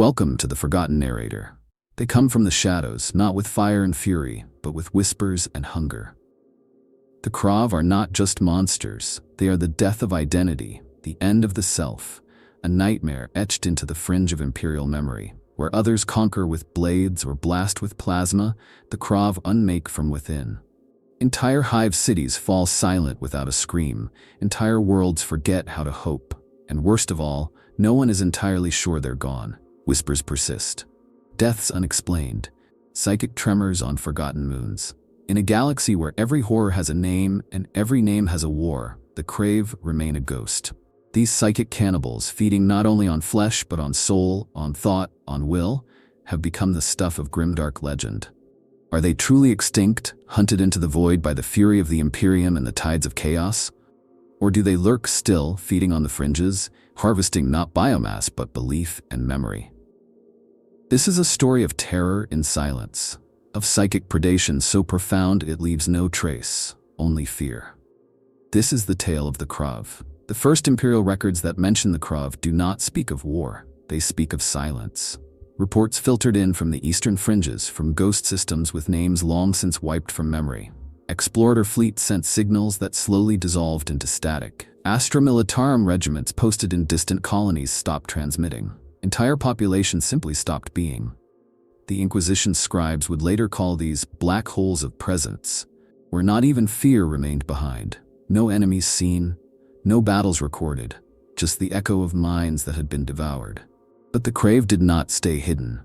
Welcome to the Forgotten Narrator. They come from the shadows, not with fire and fury, but with whispers and hunger. The Khrave are not just monsters, they are the death of identity, the end of the self, a nightmare etched into the fringe of imperial memory. Where others conquer with blades or blast with plasma, the Khrave unmake from within. Entire hive cities fall silent without a scream, entire worlds forget how to hope, and worst of all, no one is entirely sure they're gone. Whispers persist. Deaths unexplained. Psychic tremors on forgotten moons. In a galaxy where every horror has a name and every name has a war, the Khrave remain a ghost. These psychic cannibals, feeding not only on flesh but on soul, on thought, on will, have become the stuff of grimdark legend. Are they truly extinct, hunted into the void by the fury of the Imperium and the tides of chaos? Or do they lurk still, feeding on the fringes, harvesting not biomass but belief and memory? This is a story of terror in silence, of psychic predation so profound it leaves no trace, only fear. This is the tale of the Khrave. The first imperial records that mention the Khrave do not speak of war, they speak of silence. Reports filtered in from the eastern fringes, from ghost systems with names long since wiped from memory. Explorer fleets sent signals that slowly dissolved into static. Astra Militarum regiments posted in distant colonies stopped transmitting. Entire populations simply stopped being. The Inquisition scribes would later call these black holes of presence, where not even fear remained behind. No enemies seen, no battles recorded, just the echo of minds that had been devoured. But the Khrave did not stay hidden.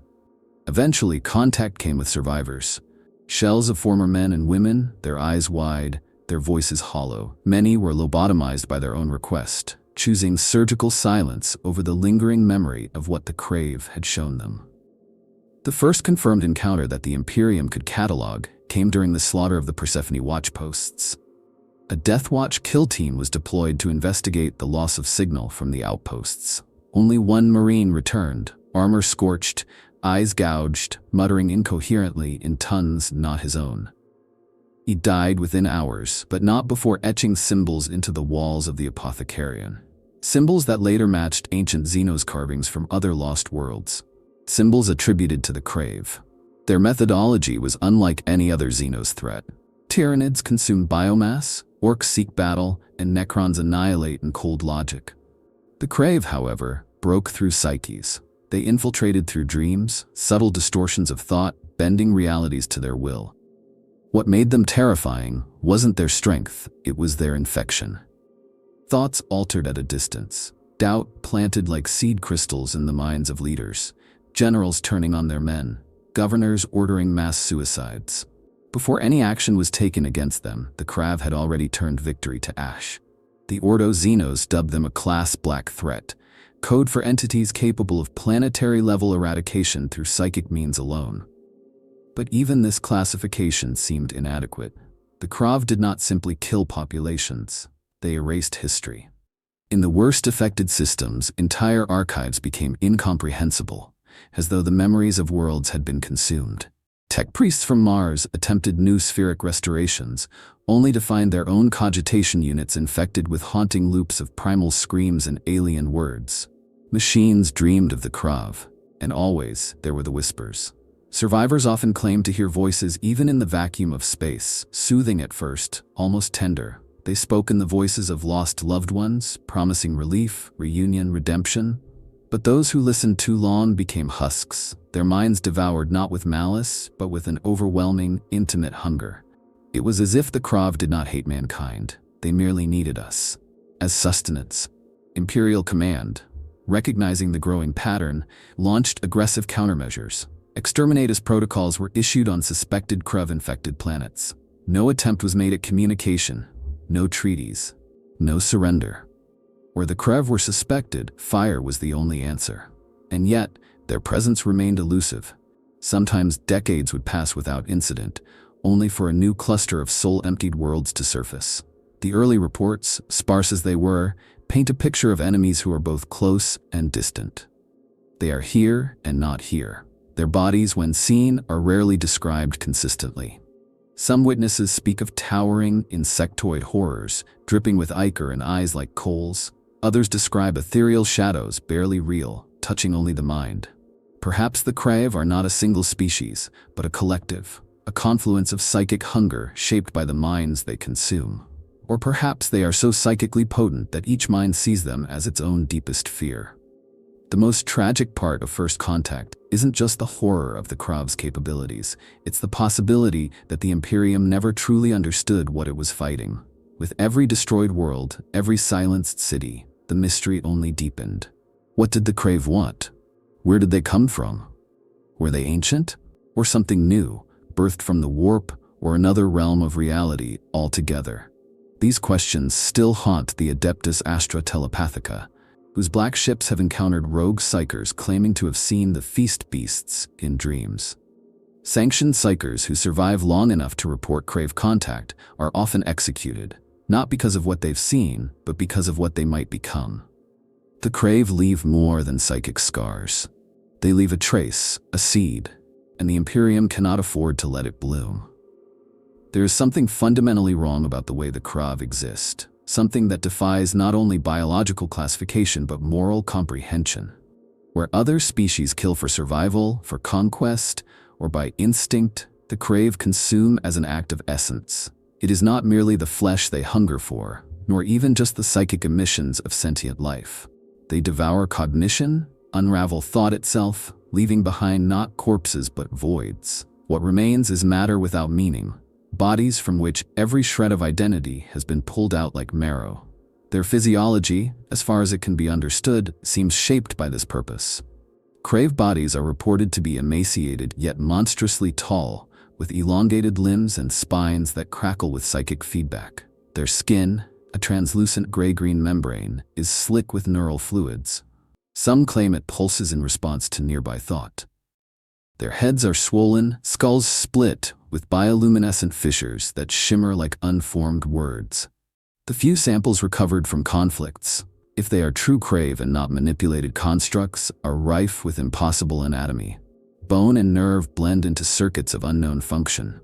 Eventually, contact came with survivors. Shells of former men and women, their eyes wide, their voices hollow. Many were lobotomized by their own request, choosing surgical silence over the lingering memory of what the Khrave had shown them. The first confirmed encounter that the Imperium could catalog came during the slaughter of the Persephone watchposts. A Death Watch kill team was deployed to investigate the loss of signal from the outposts. Only one Marine returned, armor scorched, eyes gouged, muttering incoherently in tongues not his own. He died within hours, but not before etching symbols into the walls of the Apothecarion. Symbols that later matched ancient Xenos carvings from other lost worlds. Symbols attributed to the Khrave. Their methodology was unlike any other Xenos threat. Tyranids consume biomass, orcs seek battle, and Necrons annihilate in cold logic. The Khrave, however, broke through psyches. They infiltrated through dreams, subtle distortions of thought, bending realities to their will. What made them terrifying wasn't their strength, it was their infection. Thoughts altered at a distance, doubt planted like seed crystals in the minds of leaders, generals turning on their men, governors ordering mass suicides. Before any action was taken against them, the Khrave had already turned victory to ash. The Ordo Xenos dubbed them a Class Black threat, code for entities capable of planetary-level eradication through psychic means alone. But even this classification seemed inadequate. The Khrave did not simply kill populations, they erased history. In the worst affected systems, entire archives became incomprehensible, as though the memories of worlds had been consumed. Tech priests from Mars attempted new spheric restorations, only to find their own cogitation units infected with haunting loops of primal screams and alien words. Machines dreamed of the Khrave, and always there were the whispers. Survivors often claimed to hear voices even in the vacuum of space, soothing at first, almost tender. They spoke in the voices of lost loved ones, promising relief, reunion, redemption. But those who listened too long became husks, their minds devoured not with malice, but with an overwhelming, intimate hunger. It was as if the Khrave did not hate mankind, they merely needed us. As sustenance. Imperial Command, recognizing the growing pattern, launched aggressive countermeasures. Exterminatus protocols were issued on suspected Khrave-infected planets. No attempt was made at communication, no treaties, no surrender. Where the Khrave were suspected, fire was the only answer. And yet, their presence remained elusive. Sometimes decades would pass without incident, only for a new cluster of soul-emptied worlds to surface. The early reports, sparse as they were, paint a picture of enemies who are both close and distant. They are here and not here. Their bodies, when seen, are rarely described consistently. Some witnesses speak of towering, insectoid horrors, dripping with ichor and eyes like coals. Others describe ethereal shadows, barely real, touching only the mind. Perhaps the Khrave are not a single species, but a collective, a confluence of psychic hunger shaped by the minds they consume. Or perhaps they are so psychically potent that each mind sees them as its own deepest fear. The most tragic part of First Contact isn't just the horror of the Khrave's capabilities, it's the possibility that the Imperium never truly understood what it was fighting. With every destroyed world, every silenced city, the mystery only deepened. What did the Khrave want? Where did they come from? Were they ancient? Or something new, birthed from the warp or another realm of reality altogether? These questions still haunt the Adeptus Astra Telepathica, whose black ships have encountered rogue psychers claiming to have seen the feast beasts in dreams. Sanctioned psychers who survive long enough to report Khrave contact are often executed, not because of what they've seen, but because of what they might become. The Khrave leave more than psychic scars. They leave a trace, a seed, and the Imperium cannot afford to let it bloom. There is something fundamentally wrong about the way the Khrave exist, something that defies not only biological classification but moral comprehension. Where other species kill for survival, for conquest, or by instinct, the Khrave consume as an act of essence. It is not merely the flesh they hunger for, nor even just the psychic emissions of sentient life. They devour cognition, unravel thought itself, leaving behind not corpses but voids. What remains is matter without meaning, bodies from which every shred of identity has been pulled out like marrow. Their physiology, as far as it can be understood, seems shaped by this purpose. Khrave bodies are reported to be emaciated yet monstrously tall, with elongated limbs and spines that crackle with psychic feedback. Their skin, a translucent gray-green membrane, is slick with neural fluids. Some claim it pulses in response to nearby thought. Their heads are swollen, skulls split, with bioluminescent fissures that shimmer like unformed words. The few samples recovered from conflicts, if they are true Khrave and not manipulated constructs, are rife with impossible anatomy. Bone and nerve blend into circuits of unknown function.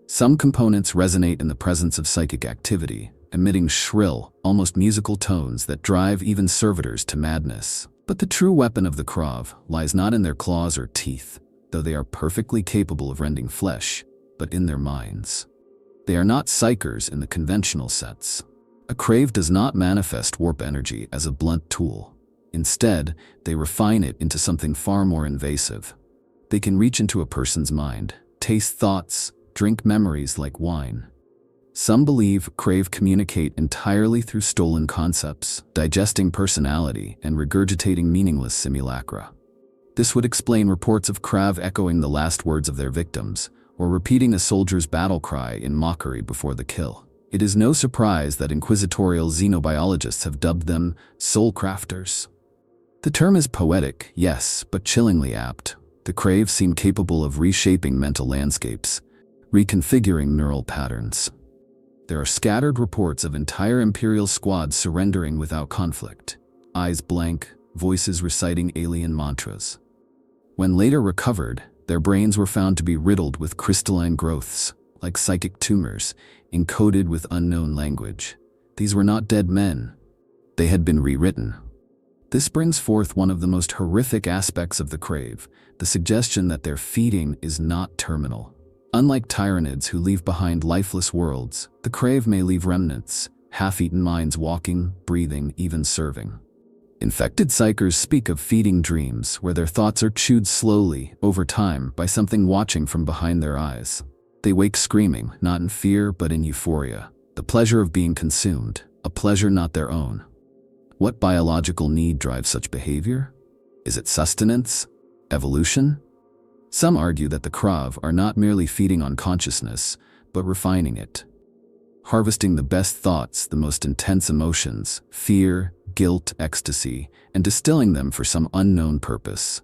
Some components resonate in the presence of psychic activity, emitting shrill, almost musical tones that drive even servitors to madness. But the true weapon of the Khrave lies not in their claws or teeth, though they are perfectly capable of rending flesh, but in their minds. They are not psychers in the conventional sense. A Khrave does not manifest warp energy as a blunt tool. Instead, they refine it into something far more invasive. They can reach into a person's mind, taste thoughts, drink memories like wine. Some believe Khrave communicate entirely through stolen concepts, digesting personality and regurgitating meaningless simulacra. This would explain reports of Khrave echoing the last words of their victims, or repeating a soldier's battle cry in mockery before the kill. It is no surprise that inquisitorial xenobiologists have dubbed them soul crafters. The term is poetic, yes, but chillingly apt. The Khrave seem capable of reshaping mental landscapes, reconfiguring neural patterns. There are scattered reports of entire Imperial squads surrendering without conflict, eyes blank, voices reciting alien mantras. When later recovered, their brains were found to be riddled with crystalline growths, like psychic tumors, encoded with unknown language. These were not dead men. They had been rewritten. This brings forth one of the most horrific aspects of the Khrave, the suggestion that their feeding is not terminal. Unlike Tyranids who leave behind lifeless worlds, the Khrave may leave remnants, half-eaten minds walking, breathing, even serving. Infected psychers speak of feeding dreams where their thoughts are chewed slowly, over time, by something watching from behind their eyes. They wake screaming, not in fear but in euphoria, the pleasure of being consumed, a pleasure not their own. What biological need drives such behavior? Is it sustenance? Evolution? Some argue that the Khrave are not merely feeding on consciousness, but refining it. Harvesting the best thoughts, the most intense emotions, fear, guilt, ecstasy, and distilling them for some unknown purpose.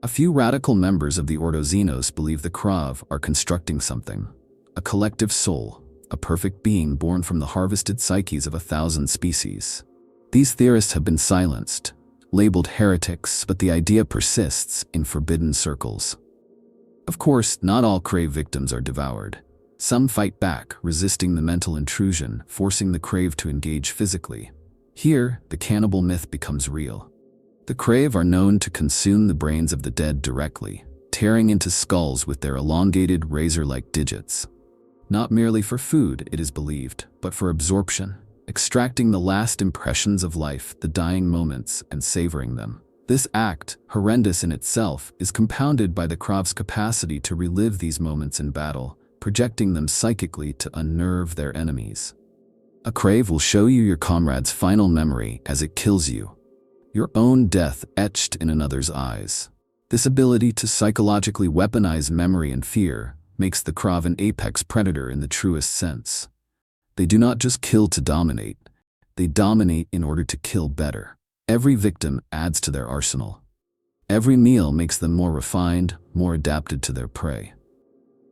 A few radical members of the Ordo Xenos believe the Khrave are constructing something, a collective soul, a perfect being born from the harvested psyches of 1,000 species. These theorists have been silenced, labeled heretics, but the idea persists in forbidden circles. Of course, not all Khrave victims are devoured. Some fight back, resisting the mental intrusion, forcing the Khrave to engage physically. Here, the cannibal myth becomes real. The Khrave are known to consume the brains of the dead directly, tearing into skulls with their elongated razor-like digits. Not merely for food, it is believed, but for absorption, extracting the last impressions of life, the dying moments, and savoring them. This act, horrendous in itself, is compounded by the Khrave's capacity to relive these moments in battle, projecting them psychically to unnerve their enemies. A Khrave will show you your comrade's final memory as it kills you, your own death etched in another's eyes. This ability to psychologically weaponize memory and fear makes the Khrave an apex predator in the truest sense. They do not just kill to dominate, they dominate in order to kill better. Every victim adds to their arsenal. Every meal makes them more refined, more adapted to their prey.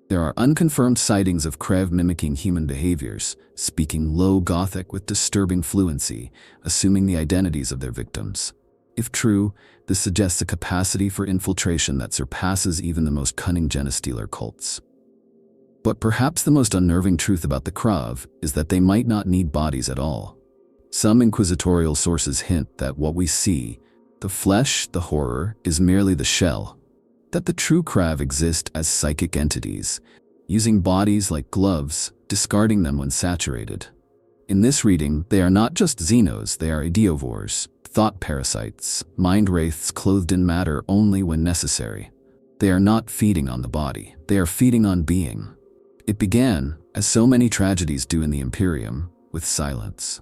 There are unconfirmed sightings of Khrave mimicking human behaviors, speaking low Gothic with disturbing fluency, assuming the identities of their victims. If true, this suggests a capacity for infiltration that surpasses even the most cunning genestealer cults. But perhaps the most unnerving truth about the Khrave is that they might not need bodies at all. Some inquisitorial sources hint that what we see, the flesh, the horror, is merely the shell. That the true Khrave exist as psychic entities, using bodies like gloves, discarding them when saturated. In this reading, they are not just xenos, they are ideovores, thought parasites, mind wraiths clothed in matter only when necessary. They are not feeding on the body, they are feeding on being. It began, as so many tragedies do in the Imperium, with silence.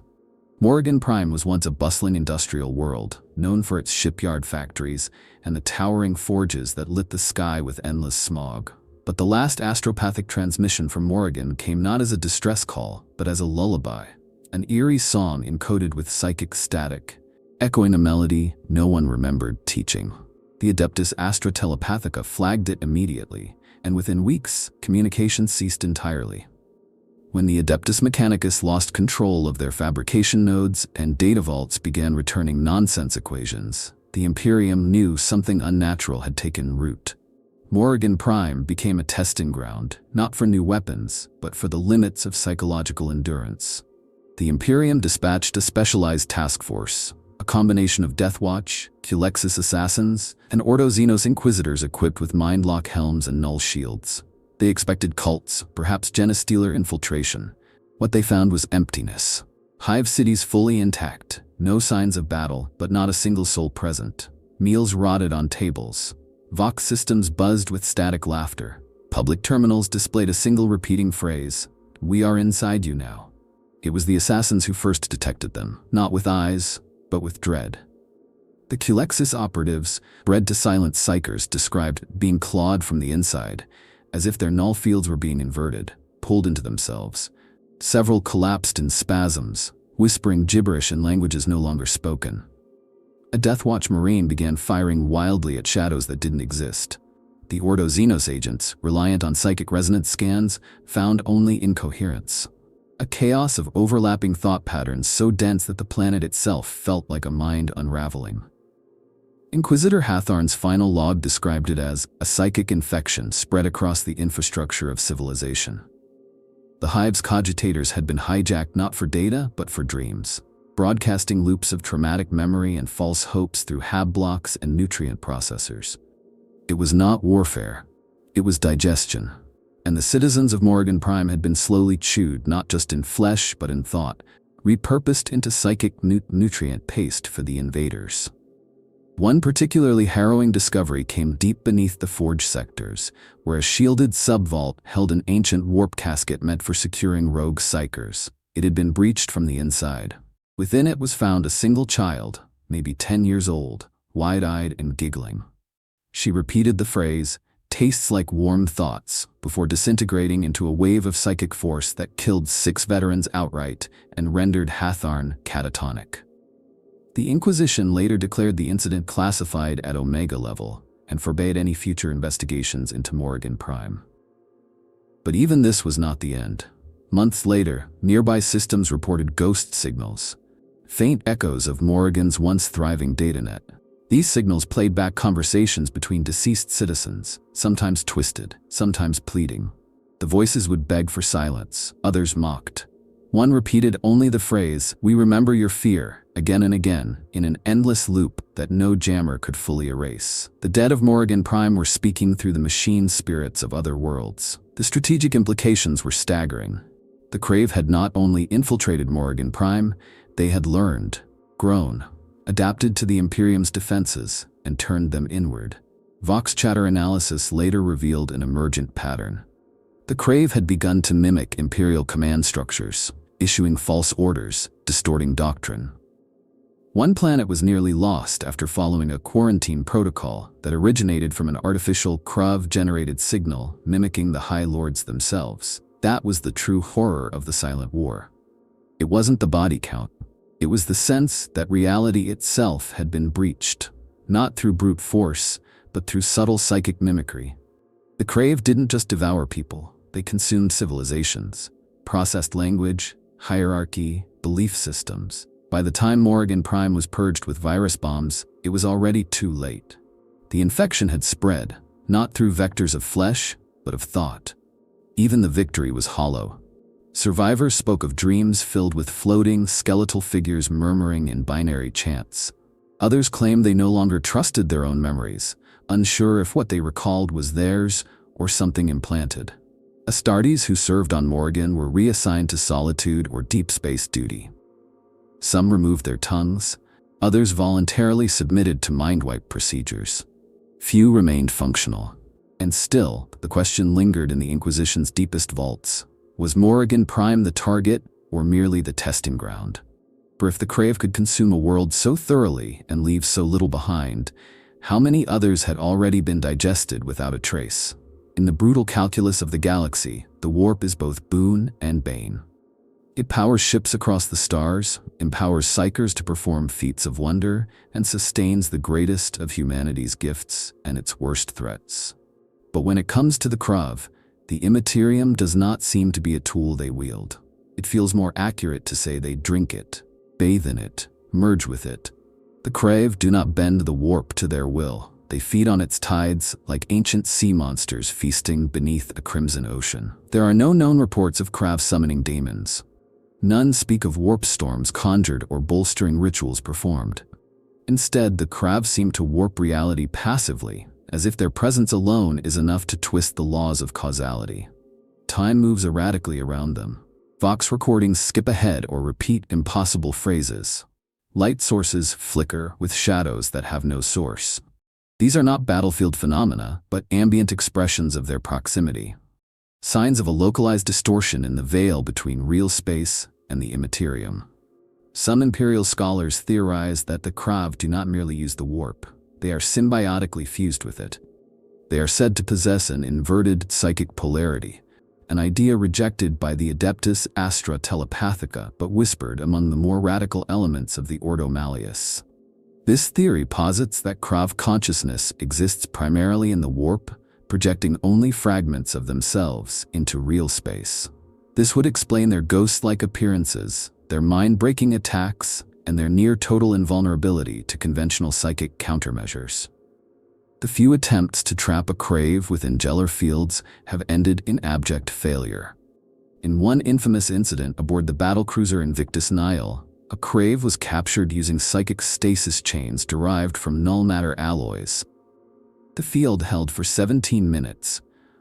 Morrigan Prime was once a bustling industrial world, known for its shipyard factories and the towering forges that lit the sky with endless smog. But the last astropathic transmission from Morrigan came not as a distress call, but as a lullaby, an eerie song encoded with psychic static, echoing a melody no one remembered teaching. The Adeptus Astra Telepathica flagged it immediately, and within weeks, communication ceased entirely. When the Adeptus Mechanicus lost control of their fabrication nodes and data vaults began returning nonsense equations, the Imperium knew something unnatural had taken root. Morrigan Prime became a testing ground, not for new weapons, but for the limits of psychological endurance. The Imperium dispatched a specialized task force, a combination of Deathwatch, Culexis assassins, and Ordo Xenos inquisitors equipped with mindlock helms and null shields. They expected cults, perhaps genestealer infiltration. What they found was emptiness. Hive cities fully intact, no signs of battle, but not a single soul present. Meals rotted on tables. Vox systems buzzed with static laughter. Public terminals displayed a single repeating phrase, "We are inside you now." It was the assassins who first detected them, not with eyes, but with dread. The Culexis operatives, bred to silent psychers, described being clawed from the inside, as if their null fields were being inverted, pulled into themselves. Several collapsed in spasms, whispering gibberish in languages no longer spoken. A Deathwatch Marine began firing wildly at shadows that didn't exist. The Ordo Xenos agents, reliant on psychic resonance scans, found only incoherence. A chaos of overlapping thought patterns so dense that the planet itself felt like a mind unraveling. Inquisitor Hatharn's final log described it as a psychic infection spread across the infrastructure of civilization. The Hive's cogitators had been hijacked not for data, but for dreams, broadcasting loops of traumatic memory and false hopes through hab blocks and nutrient processors. It was not warfare, it was digestion. And the citizens of Morrigan Prime had been slowly chewed not just in flesh but in thought, repurposed into psychic nutrient paste for the invaders. One particularly harrowing discovery came deep beneath the forge sectors, where a shielded sub-vault held an ancient warp casket meant for securing rogue psychers. It had been breached from the inside. Within it was found a single child, maybe 10 years old, wide-eyed and giggling. She repeated the phrase, "Tastes like warm thoughts," before disintegrating into a wave of psychic force that killed 6 veterans outright and rendered Hatharn catatonic. The Inquisition later declared the incident classified at Omega level and forbade any future investigations into Morrigan Prime. But even this was not the end. Months later, nearby systems reported ghost signals, faint echoes of Morrigan's once thriving datanet. These signals played back conversations between deceased citizens, sometimes twisted, sometimes pleading. The voices would beg for silence, others mocked. One repeated only the phrase, "We remember your fear," again and again, in an endless loop that no jammer could fully erase. The dead of Morrigan Prime were speaking through the machine spirits of other worlds. The strategic implications were staggering. The Khrave had not only infiltrated Morrigan Prime, they had learned, grown, adapted to the Imperium's defenses, and turned them inward. Vox chatter analysis later revealed an emergent pattern. The Khrave had begun to mimic Imperial command structures, issuing false orders, distorting doctrine. One planet was nearly lost after following a quarantine protocol that originated from an artificial Khrave-generated signal mimicking the High Lords themselves. That was the true horror of the Silent War. It wasn't the body count. It was the sense that reality itself had been breached, not through brute force, but through subtle psychic mimicry. The Khrave didn't just devour people, they consumed civilizations, processed language, hierarchy, belief systems. By the time Morrigan Prime was purged with virus bombs, it was already too late. The infection had spread, not through vectors of flesh, but of thought. Even the victory was hollow. Survivors spoke of dreams filled with floating, skeletal figures murmuring in binary chants. Others claimed they no longer trusted their own memories, unsure if what they recalled was theirs or something implanted. Astartes who served on Morrigan were reassigned to solitude or deep space duty. Some removed their tongues, others voluntarily submitted to mind-wipe procedures. Few remained functional. And still, the question lingered in the Inquisition's deepest vaults. Was Morrigan Prime the target, or merely the testing ground? For if the Khrave could consume a world so thoroughly and leave so little behind, how many others had already been digested without a trace? In the brutal calculus of the galaxy, the warp is both boon and bane. It powers ships across the stars, empowers psychers to perform feats of wonder, and sustains the greatest of humanity's gifts and its worst threats. But when it comes to the Khrave, the Immaterium does not seem to be a tool they wield. It feels more accurate to say they drink it, bathe in it, merge with it. The Khrave do not bend the warp to their will. They feed on its tides like ancient sea monsters feasting beneath a crimson ocean. There are no known reports of Khrave summoning daemons. None speak of warp storms conjured or bolstering rituals performed. Instead, the Khrave seem to warp reality passively, as if their presence alone is enough to twist the laws of causality. Time moves erratically around them. Vox recordings skip ahead or repeat impossible phrases. Light sources flicker with shadows that have no source. These are not battlefield phenomena, but ambient expressions of their proximity. Signs of a localized distortion in the veil between real space and the Immaterium. Some Imperial scholars theorize that the Khrave do not merely use the warp. They are symbiotically fused with it. They are said to possess an inverted psychic polarity, an idea rejected by the Adeptus Astra Telepathica but whispered among the more radical elements of the Ordo Malleus. This theory posits that Khrave consciousness exists primarily in the warp, projecting only fragments of themselves into real space. This would explain their ghost-like appearances, their mind-breaking attacks, and their near-total invulnerability to conventional psychic countermeasures. The few attempts to trap a Khrave within Gellar fields have ended in abject failure. In one infamous incident aboard the battlecruiser Invictus Nihil, a Khrave was captured using psychic stasis chains derived from null matter alloys. The field held for 17 minutes,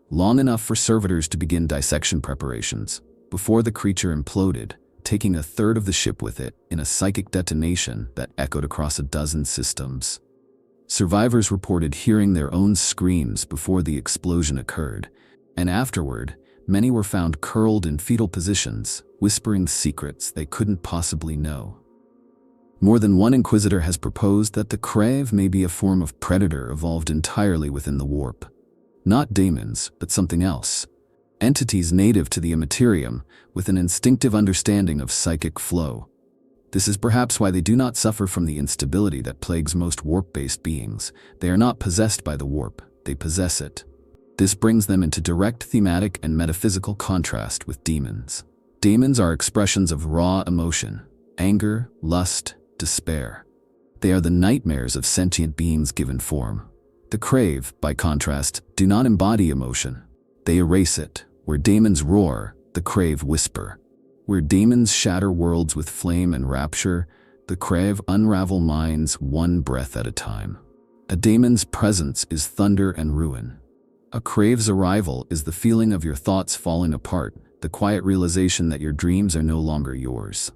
long enough for servitors to begin dissection preparations, before the creature imploded, taking a third of the ship with it in a psychic detonation that echoed across a dozen systems. Survivors reported hearing their own screams before the explosion occurred, and afterward, many were found curled in fetal positions, whispering secrets they couldn't possibly know. More than one inquisitor has proposed that the Khrave may be a form of predator evolved entirely within the warp. Not daemons, but something else. Entities native to the Immaterium, with an instinctive understanding of psychic flow. This is perhaps why they do not suffer from the instability that plagues most warp-based beings. They are not possessed by the warp, they possess it. This brings them into direct thematic and metaphysical contrast with demons. Demons are expressions of raw emotion, anger, lust, despair. They are the nightmares of sentient beings given form. The Khrave, by contrast, do not embody emotion. They erase it. Where demons roar, the Khrave whisper. Where demons shatter worlds with flame and rapture, The Khrave unravel minds one breath at a time. A daemon's presence is thunder and ruin. A Khrave's arrival is the feeling of your thoughts falling apart, the quiet realization that your dreams are no longer yours.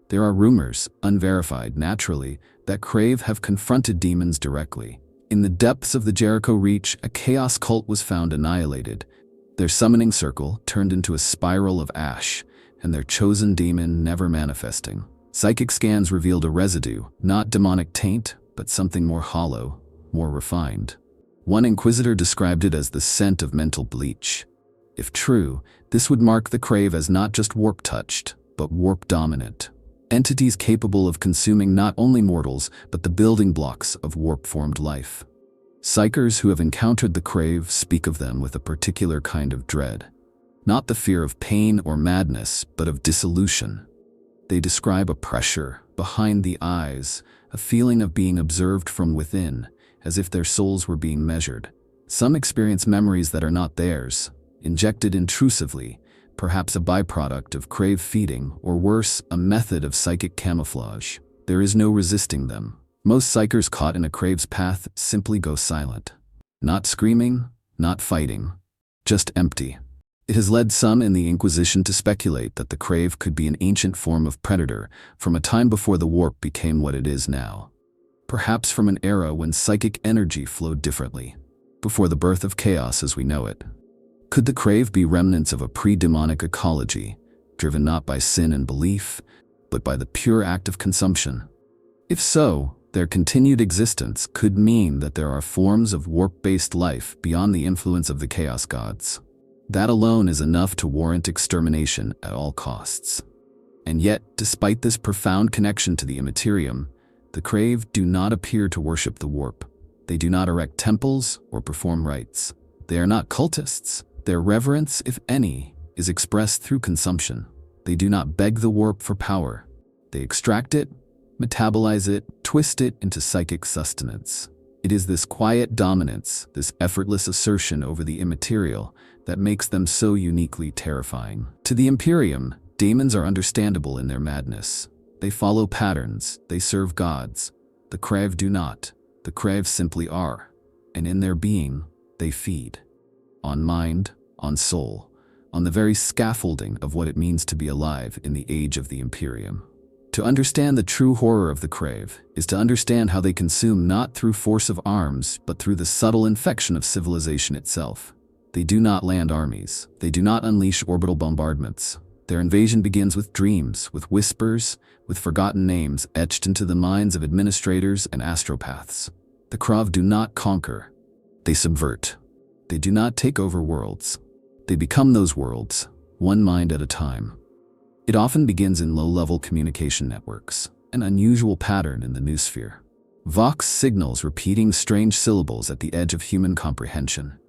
There are rumors, unverified naturally, that Khrave have confronted demons directly. In the depths of the Jericho Reach, a chaos cult was found annihilated. Their summoning circle turned into a spiral of ash, and their chosen demon never manifesting. Psychic scans revealed a residue, not demonic taint, but something more hollow, more refined. One inquisitor described it as the scent of mental bleach. If true, this would mark the Khrave as not just warp-touched, but warp-dominant. Entities capable of consuming not only mortals, but the building blocks of warp-formed life. Psychers who have encountered the Khrave speak of them with a particular kind of dread. Not the fear of pain or madness, but of dissolution. They describe a pressure behind the eyes, a feeling of being observed from within, as if their souls were being measured. Some experience memories that are not theirs, injected intrusively, perhaps a byproduct of Khrave feeding, or worse, a method of psychic camouflage. There is no resisting them. Most psychers caught in a Khrave's path simply go silent. Not screaming, not fighting, just empty. It has led some in the Inquisition to speculate that the Khrave could be an ancient form of predator from a time before the warp became what it is now. Perhaps from an era when psychic energy flowed differently, before the birth of chaos as we know it. Could the Khrave be remnants of a pre-demonic ecology, driven not by sin and belief, but by the pure act of consumption? If so, their continued existence could mean that there are forms of warp-based life beyond the influence of the chaos gods. That alone is enough to warrant extermination at all costs. And yet, despite this profound connection to the immaterium, the Khrave do not appear to worship the warp. They do not erect temples or perform rites. They are not cultists. Their reverence, if any, is expressed through consumption. They do not beg the warp for power. They extract it, metabolize it, twist it into psychic sustenance. It is this quiet dominance, this effortless assertion over the immaterial, that makes them so uniquely terrifying. To the Imperium, demons are understandable in their madness. They follow patterns, they serve gods. The Khrave do not. The Khrave simply are. And in their being, they feed. On mind, on soul, on the very scaffolding of what it means to be alive in the age of the Imperium. To understand the true horror of the Khrave is to understand how they consume not through force of arms, but through the subtle infection of civilization itself. They do not land armies. They do not unleash orbital bombardments. Their invasion begins with dreams, with whispers, with forgotten names etched into the minds of administrators and astropaths. The Khrave do not conquer. They subvert. They do not take over worlds. They become those worlds, one mind at a time. It often begins in low-level communication networks, an unusual pattern in the noosphere. Vox signals repeating strange syllables at the edge of human comprehension.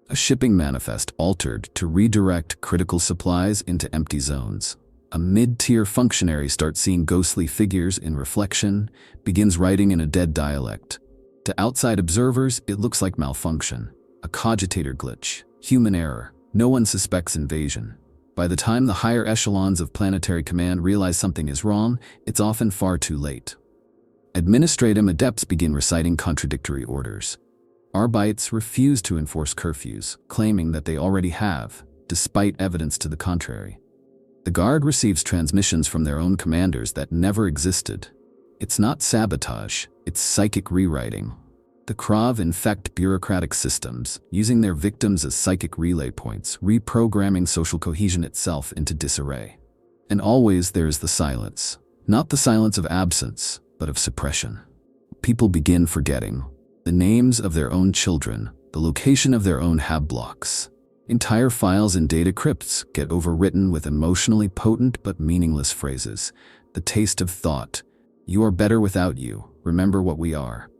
A shipping manifest altered to redirect critical supplies into empty zones. A mid-tier functionary starts seeing ghostly figures in reflection, begins writing in a dead dialect. To outside observers, it looks like malfunction, a cogitator glitch, human error. No one suspects invasion. By the time the higher echelons of planetary command realize something is wrong, it's often far too late. Administratum adepts begin reciting contradictory orders. Arbites refuse to enforce curfews, claiming that they already have, despite evidence to the contrary. The Guard receives transmissions from their own commanders that never existed. It's not sabotage, it's psychic rewriting. The Khrave infect bureaucratic systems, using their victims as psychic relay points, reprogramming social cohesion itself into disarray. And always there is the silence. Not the silence of absence, but of suppression. People begin forgetting the names of their own children, the location of their own hab blocks. Entire files in data crypts get overwritten with emotionally potent but meaningless phrases. The taste of thought. You are better without you. Remember what we are.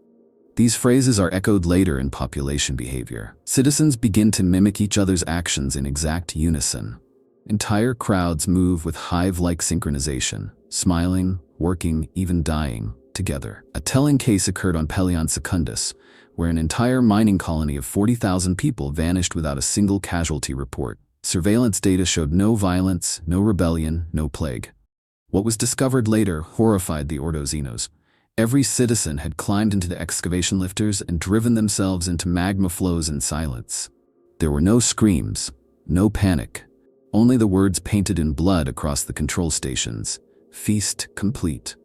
These phrases are echoed later in population behavior. Citizens begin to mimic each other's actions in exact unison. Entire crowds move with hive-like synchronization, smiling, working, even dying, together. A telling case occurred on Pelion Secundus, where an entire mining colony of 40,000 people vanished without a single casualty report. Surveillance data showed no violence, no rebellion, no plague. What was discovered later horrified the Ordozinos. Every citizen had climbed into the excavation lifters and driven themselves into magma flows in silence. There were no screams, no panic, only the words painted in blood across the control stations: feast complete.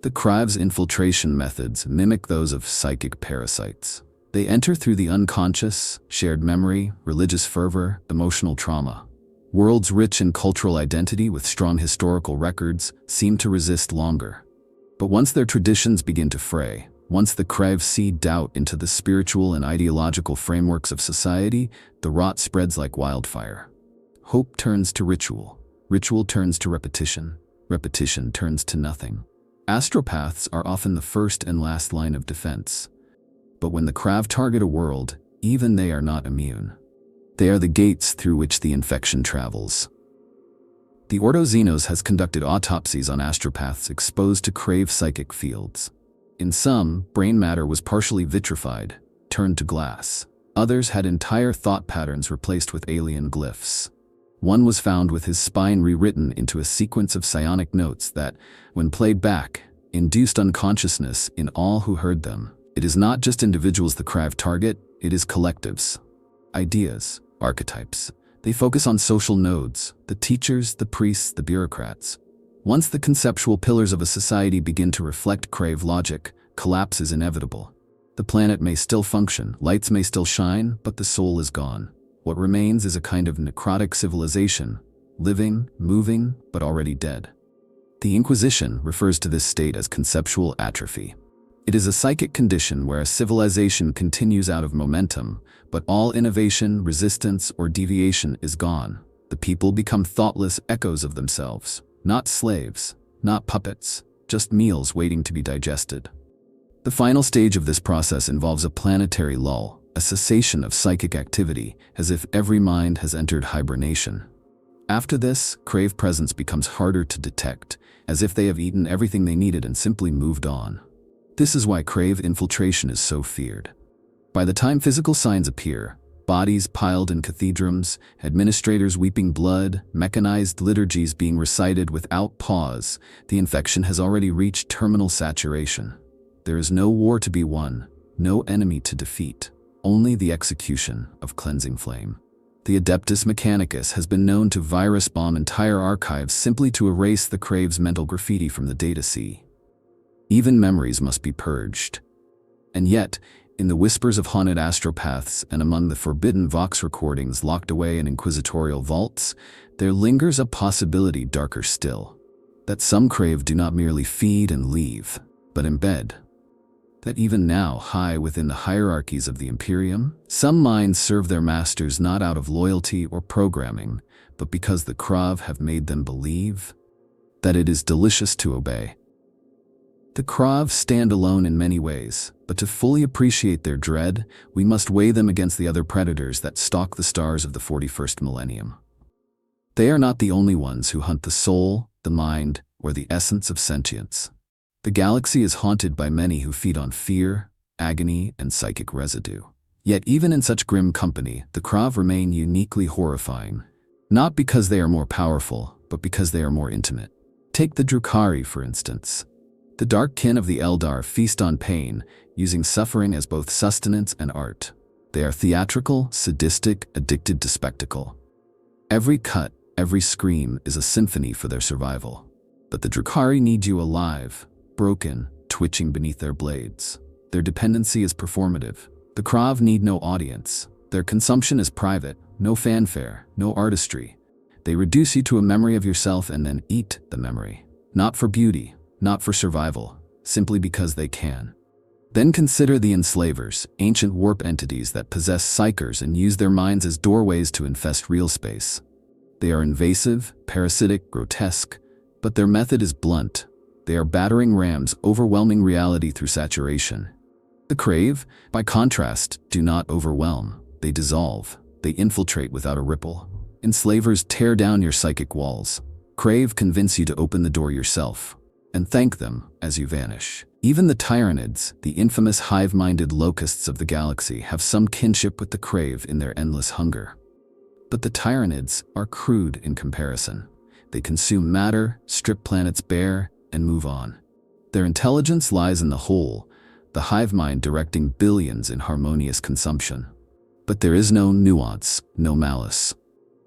The Khrave's infiltration methods mimic those of psychic parasites. They enter through the unconscious, shared memory, religious fervor, emotional trauma. Worlds rich in cultural identity with strong historical records seem to resist longer. But once their traditions begin to fray, once the Khrave seed doubt into the spiritual and ideological frameworks of society, the rot spreads like wildfire. Hope turns to ritual. Ritual turns to repetition. Repetition turns to nothing. Astropaths are often the first and last line of defense. But when the Khrave target a world, even they are not immune. They are the gates through which the infection travels. The Ordozinos has conducted autopsies on astropaths exposed to Khrave psychic fields. In some, brain matter was partially vitrified, turned to glass. Others had entire thought patterns replaced with alien glyphs. One was found with his spine rewritten into a sequence of psionic notes that, when played back, induced unconsciousness in all who heard them. It is not just individuals the Khrave target, it is collectives. Ideas, archetypes. They focus on social nodes, the teachers, the priests, the bureaucrats. Once the conceptual pillars of a society begin to reflect Khrave logic, collapse is inevitable. The planet may still function, lights may still shine, but the soul is gone. What remains is a kind of necrotic civilization, living, moving, but already dead. The Inquisition refers to this state as conceptual atrophy. It is a psychic condition where a civilization continues out of momentum, but all innovation, resistance, or deviation is gone. The people become thoughtless echoes of themselves, not slaves, not puppets, just meals waiting to be digested. The final stage of this process involves a planetary lull, a cessation of psychic activity, as if every mind has entered hibernation. After this, Khrave presence becomes harder to detect, as if they have eaten everything they needed and simply moved on. This is why Khrave infiltration is so feared. By the time physical signs appear, bodies piled in cathedrals, administrators weeping blood, mechanized liturgies being recited without pause, the infection has already reached terminal saturation. There is no war to be won, no enemy to defeat, only the execution of cleansing flame. The Adeptus Mechanicus has been known to virus bomb entire archives simply to erase the Khrave's mental graffiti from the data sea. Even memories must be purged. And yet, in the whispers of haunted astropaths and among the forbidden Vox recordings locked away in inquisitorial vaults, there lingers a possibility darker still. That some Khrave do not merely feed and leave, but embed. That even now, high within the hierarchies of the Imperium, some minds serve their masters not out of loyalty or programming, but because the Khrave have made them believe that it is delicious to obey. The Khrave stand alone in many ways, but to fully appreciate their dread, we must weigh them against the other predators that stalk the stars of the 41st millennium. They are not the only ones who hunt the soul, the mind, or the essence of sentience. The galaxy is haunted by many who feed on fear, agony, and psychic residue. Yet even in such grim company, the Khrave remain uniquely horrifying. Not because they are more powerful, but because they are more intimate. Take the Drukhari, for instance. The dark kin of the Eldar feast on pain, using suffering as both sustenance and art. They are theatrical, sadistic, addicted to spectacle. Every cut, every scream is a symphony for their survival. But the Drukhari need you alive, broken, twitching beneath their blades. Their dependency is performative. The Khrave need no audience. Their consumption is private, no fanfare, no artistry. They reduce you to a memory of yourself and then eat the memory. Not for beauty, not for survival, simply because they can. Then consider the enslavers, ancient warp entities that possess psychers and use their minds as doorways to infest real space. They are invasive, parasitic, grotesque, but their method is blunt. They are battering rams, overwhelming reality through saturation. The Khrave, by contrast, do not overwhelm. They dissolve. They infiltrate without a ripple. Enslavers tear down your psychic walls. Khrave convince you to open the door yourself. And thank them as you vanish. Even the Tyranids, the infamous hive-minded locusts of the galaxy, have some kinship with the Khrave in their endless hunger. But the Tyranids are crude in comparison. They consume matter, strip planets bare, and move on. Their intelligence lies in the whole, the hive mind directing billions in harmonious consumption. But there is no nuance, no malice.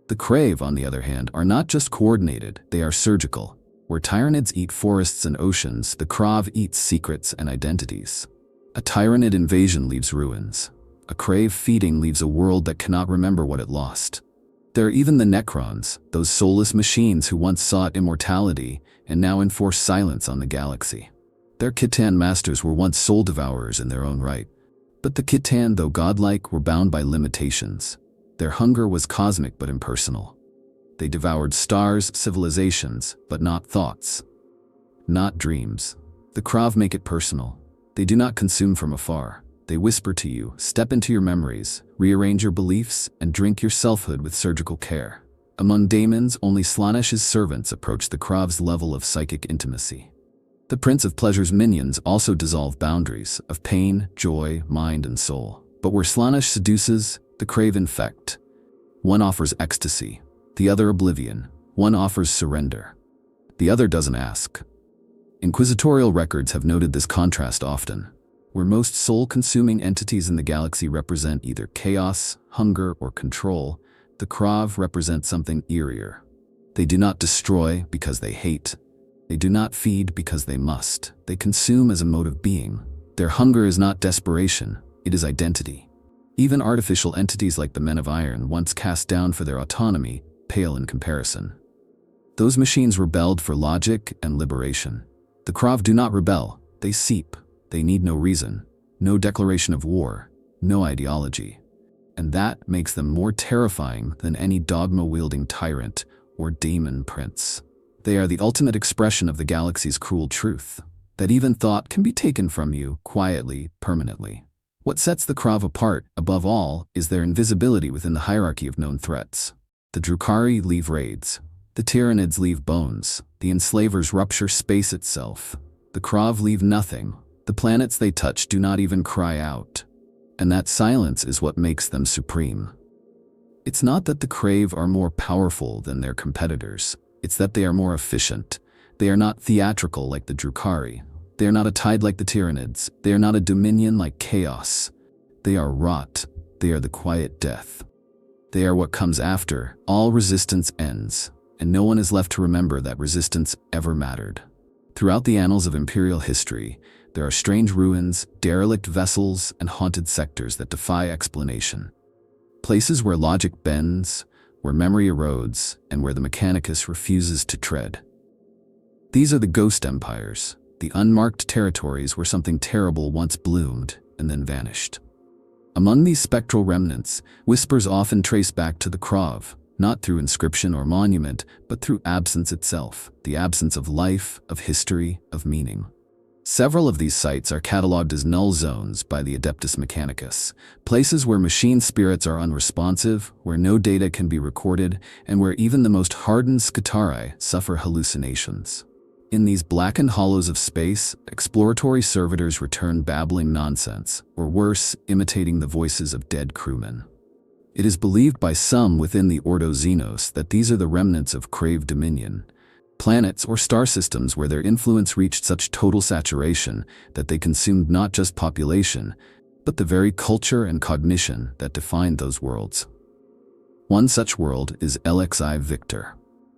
The Khrave, on the other hand, are not just coordinated, they are surgical. Where Tyranids eat forests and oceans, the Khrave eats secrets and identities. A Tyranid invasion leaves ruins. A Khrave feeding leaves a world that cannot remember what it lost. There are even the Necrons, those soulless machines who once sought immortality and now enforce silence on the galaxy. Their Khitan masters were once soul devourers in their own right. But the Khitan, though godlike, were bound by limitations. Their hunger was cosmic but impersonal. They devoured stars, civilizations, but not thoughts. Not dreams. The Khrave make it personal. They do not consume from afar. They whisper to you, step into your memories, rearrange your beliefs, and drink your selfhood with surgical care. Among daemons, only Slaanesh's servants approach the Khrave's level of psychic intimacy. The Prince of Pleasure's minions also dissolve boundaries of pain, joy, mind, and soul. But where Slaanesh seduces, the Khrave infect. One offers ecstasy, the other oblivion. One offers surrender, the other doesn't ask. Inquisitorial records have noted this contrast often. Where most soul-consuming entities in the galaxy represent either chaos, hunger, or control, the Khrave represent something eerier. They do not destroy because they hate. They do not feed because they must. They consume as a mode of being. Their hunger is not desperation, it is identity. Even artificial entities like the Men of Iron, once cast down for their autonomy, pale in comparison. Those machines rebelled for logic and liberation. The Khrave do not rebel, they seep. They need no reason, no declaration of war, no ideology. And that makes them more terrifying than any dogma-wielding tyrant or demon prince. They are the ultimate expression of the galaxy's cruel truth, that even thought can be taken from you quietly, permanently. What sets the Khrave apart, above all, is their invisibility within the hierarchy of known threats. The Drukhari leave raids. The Tyranids leave bones. The enslavers rupture space itself. The Khrave leave nothing. The planets they touch do not even cry out. And that silence is what makes them supreme. It's not that the Khrave are more powerful than their competitors. It's that they are more efficient. They are not theatrical like the Drukhari. They are not a tide like the Tyranids. They are not a dominion like chaos. They are rot. They are the quiet death. They are what comes after all resistance ends, and no one is left to remember that resistance ever mattered. Throughout the annals of Imperial history, there are strange ruins, derelict vessels, and haunted sectors that defy explanation. Places where logic bends, where memory erodes, and where the Mechanicus refuses to tread. These are the ghost empires, the unmarked territories where something terrible once bloomed and then vanished. Among these spectral remnants, whispers often trace back to the Khrave, not through inscription or monument, but through absence itself, the absence of life, of history, of meaning. Several of these sites are catalogued as null zones by the Adeptus Mechanicus, places where machine spirits are unresponsive, where no data can be recorded, and where even the most hardened Scutari suffer hallucinations. In these blackened hollows of space, exploratory servitors return babbling nonsense, or worse, imitating the voices of dead crewmen. It is believed by some within the Ordo Xenos that these are the remnants of Khrave dominion, planets or star systems where their influence reached such total saturation that they consumed not just population, but the very culture and cognition that defined those worlds. One such world is LXI Victor,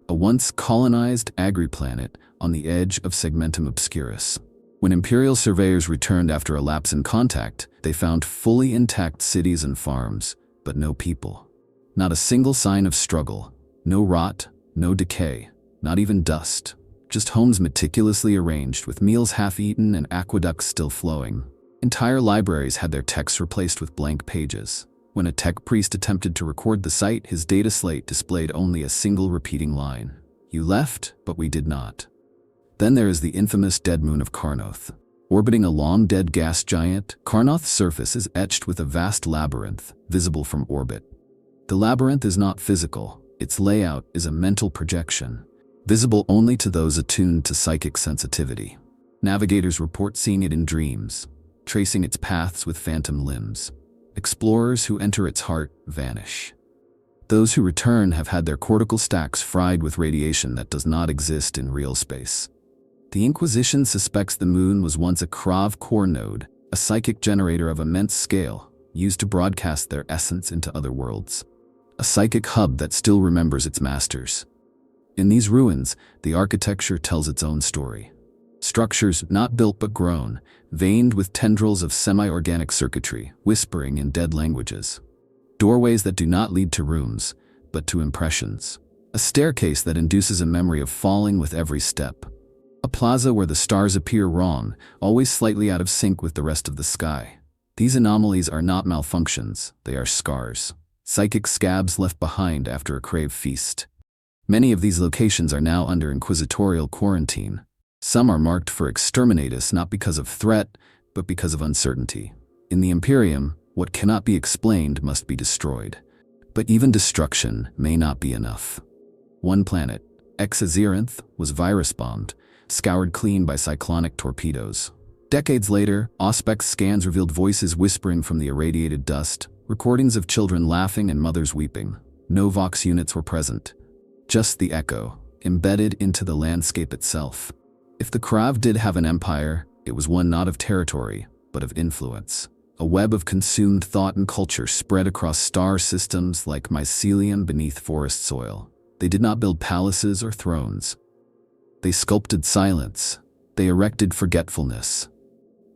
a once colonized agri-planet on the edge of Segmentum Obscurus. When Imperial surveyors returned after a lapse in contact, they found fully intact cities and farms, but no people. Not a single sign of struggle, no rot, no decay, not even dust. Just homes meticulously arranged with meals half-eaten and aqueducts still flowing. Entire libraries had their texts replaced with blank pages. When a tech priest attempted to record the site, his data slate displayed only a single repeating line. You left, but we did not. Then there is the infamous dead moon of Carnoth. Orbiting a long-dead gas giant, Carnoth's surface is etched with a vast labyrinth, visible from orbit. The labyrinth is not physical. Its layout is a mental projection, visible only to those attuned to psychic sensitivity. Navigators report seeing it in dreams, tracing its paths with phantom limbs. Explorers who enter its heart vanish. Those who return have had their cortical stacks fried with radiation that does not exist in real space. The Inquisition suspects the moon was once a Khrave core node, a psychic generator of immense scale, used to broadcast their essence into other worlds. A psychic hub that still remembers its masters. In these ruins, the architecture tells its own story. Structures not built but grown, veined with tendrils of semi-organic circuitry, whispering in dead languages. Doorways that do not lead to rooms, but to impressions. A staircase that induces a memory of falling with every step. A plaza where the stars appear wrong, always slightly out of sync with the rest of the sky. These anomalies are not malfunctions, they are scars. Psychic scabs left behind after a Khrave feast. Many of these locations are now under inquisitorial quarantine. Some are marked for exterminatus not because of threat, but because of uncertainty. In the Imperium, what cannot be explained must be destroyed. But even destruction may not be enough. One planet, Exazeranth, was virus-bombed, scoured clean by cyclonic torpedoes. Decades later, Auspex scans revealed voices whispering from the irradiated dust, recordings of children laughing and mothers weeping. No Vox units were present. Just the echo, embedded into the landscape itself. If the Khrave did have an empire, it was one not of territory, but of influence. A web of consumed thought and culture spread across star systems like mycelium beneath forest soil. They did not build palaces or thrones. They sculpted silence. They erected forgetfulness.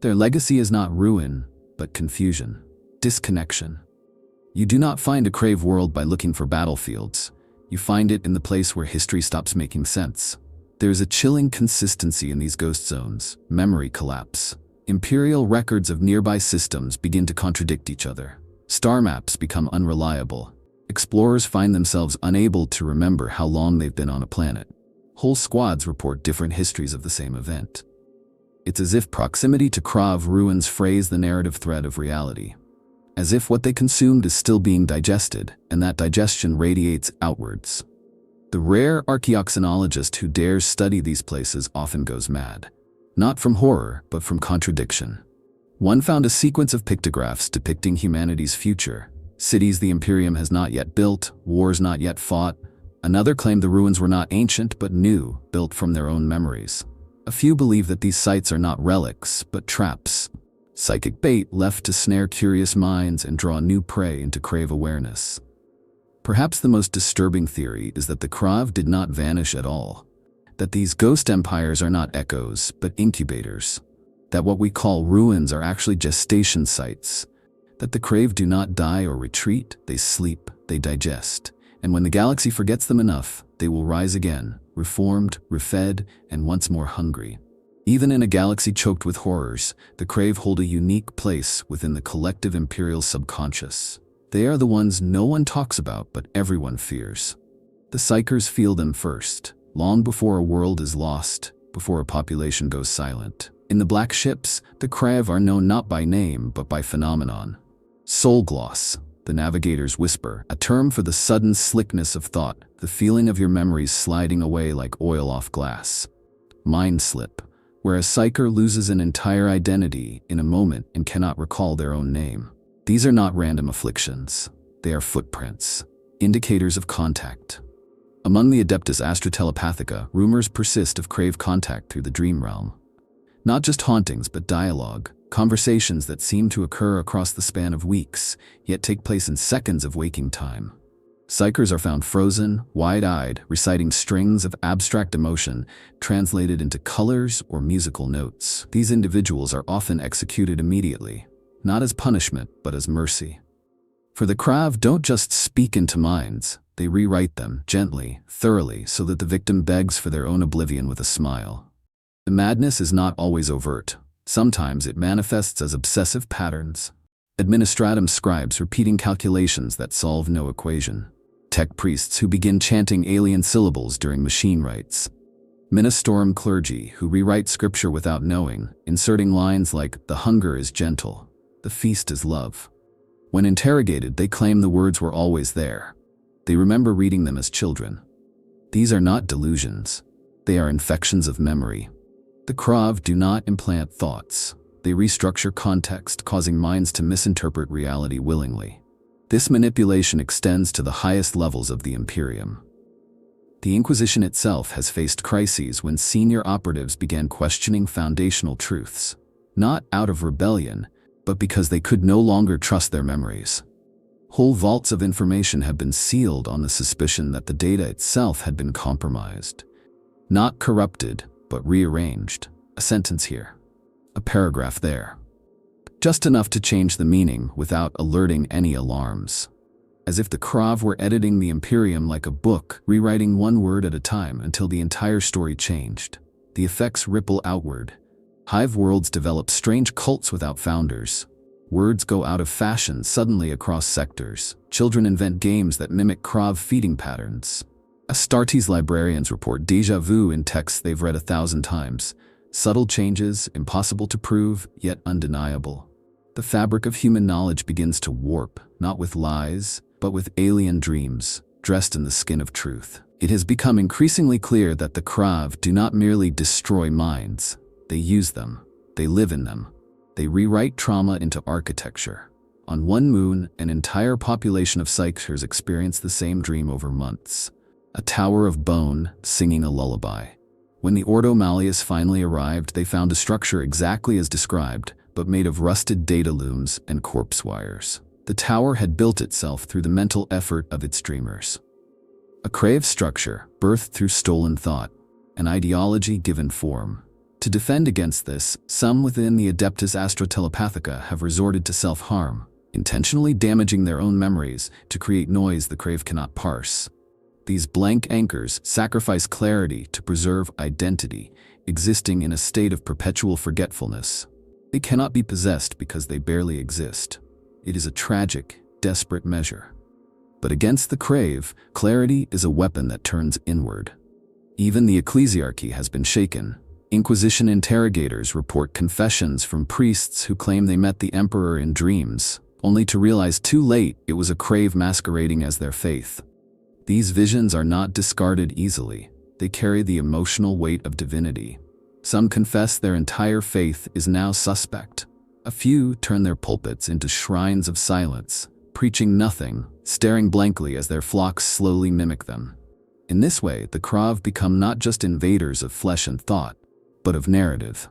Their legacy is not ruin, but confusion, disconnection. You do not find a Khrave world by looking for battlefields. You find it in the place where history stops making sense. There is a chilling consistency in these ghost zones, memory collapse. Imperial records of nearby systems begin to contradict each other. Star maps become unreliable. Explorers find themselves unable to remember how long they've been on a planet. Whole squads report different histories of the same event. It's as if proximity to Khrave ruins phrase the narrative thread of reality. As if what they consumed is still being digested, and that digestion radiates outwards. The rare archaeoxenologist who dares study these places often goes mad. Not from horror, but from contradiction. One found a sequence of pictographs depicting humanity's future. Cities the Imperium has not yet built, wars not yet fought. Another claimed the ruins were not ancient but new, built from their own memories. A few believe that these sites are not relics, but traps. Psychic bait left to snare curious minds and draw new prey into Khrave awareness. Perhaps the most disturbing theory is that the Khrave did not vanish at all. That these ghost empires are not echoes, but incubators. That what we call ruins are actually gestation sites. That the Khrave do not die or retreat, they sleep, they digest. And when the galaxy forgets them enough, they will rise again, reformed, refed, and once more hungry. Even in a galaxy choked with horrors, the Khrave hold a unique place within the collective Imperial subconscious. They are the ones no one talks about, but everyone fears. The Psychers feel them first. Long before a world is lost, before a population goes silent. In the Black Ships, the Khrave are known not by name, but by phenomenon. Soul gloss, the navigator's whisper, a term for the sudden slickness of thought, the feeling of your memories sliding away like oil off glass. Mind slip, where a Psyker loses an entire identity in a moment and cannot recall their own name. These are not random afflictions. They are footprints, indicators of contact. Among the Adeptus Astrotelepathica, rumors persist of Khrave contact through the dream realm. Not just hauntings, but dialogue, conversations that seem to occur across the span of weeks, yet take place in seconds of waking time. Psychers are found frozen, wide-eyed, reciting strings of abstract emotion, translated into colors or musical notes. These individuals are often executed immediately, not as punishment, but as mercy. For the Khrave don't just speak into minds, they rewrite them, gently, thoroughly, so that the victim begs for their own oblivion with a smile. The madness is not always overt. Sometimes it manifests as obsessive patterns. Administratum scribes repeating calculations that solve no equation. Tech priests who begin chanting alien syllables during machine rites. Ministorum clergy who rewrite scripture without knowing, inserting lines like, "The hunger is gentle, the feast is love." When interrogated, they claim the words were always there. They remember reading them as children. These are not delusions. They are infections of memory. The Khrave do not implant thoughts. They restructure context, causing minds to misinterpret reality willingly. This manipulation extends to the highest levels of the Imperium. The Inquisition itself has faced crises when senior operatives began questioning foundational truths, not out of rebellion, but because they could no longer trust their memories. Whole vaults of information have been sealed on the suspicion that the data itself had been compromised. Not corrupted, but rearranged. A sentence here. A paragraph there. Just enough to change the meaning without alerting any alarms. As if the Khrave were editing the Imperium like a book, rewriting one word at a time until the entire story changed. The effects ripple outward. Hive worlds develop strange cults without founders. Words go out of fashion suddenly across sectors. Children invent games that mimic Khrave feeding patterns. Astartes librarians report déjà vu in texts they've read 1,000 times. Subtle changes, impossible to prove, yet undeniable. The fabric of human knowledge begins to warp, not with lies, but with alien dreams, dressed in the skin of truth. It has become increasingly clear that the Khrave do not merely destroy minds. They use them. They live in them. They rewrite trauma into architecture. On one moon, an entire population of psychers experienced the same dream over months. A tower of bone, singing a lullaby. When the Ordo Malleus finally arrived, they found a structure exactly as described, but made of rusted data looms and corpse wires. The tower had built itself through the mental effort of its dreamers. A Khrave structure, birthed through stolen thought, an ideology given form. To defend against this, some within the Adeptus Astrotelepathica have resorted to self-harm, intentionally damaging their own memories to create noise the Khrave cannot parse. These blank anchors sacrifice clarity to preserve identity, existing in a state of perpetual forgetfulness. They cannot be possessed because they barely exist. It is a tragic, desperate measure. But against the Khrave, clarity is a weapon that turns inward. Even the ecclesiarchy has been shaken. Inquisition interrogators report confessions from priests who claim they met the emperor in dreams, only to realize too late it was a Khrave masquerading as their faith. These visions are not discarded easily. They carry the emotional weight of divinity. Some confess their entire faith is now suspect. A few turn their pulpits into shrines of silence, preaching nothing, staring blankly as their flocks slowly mimic them. In this way, the Khrave become not just invaders of flesh and thought, but of narrative.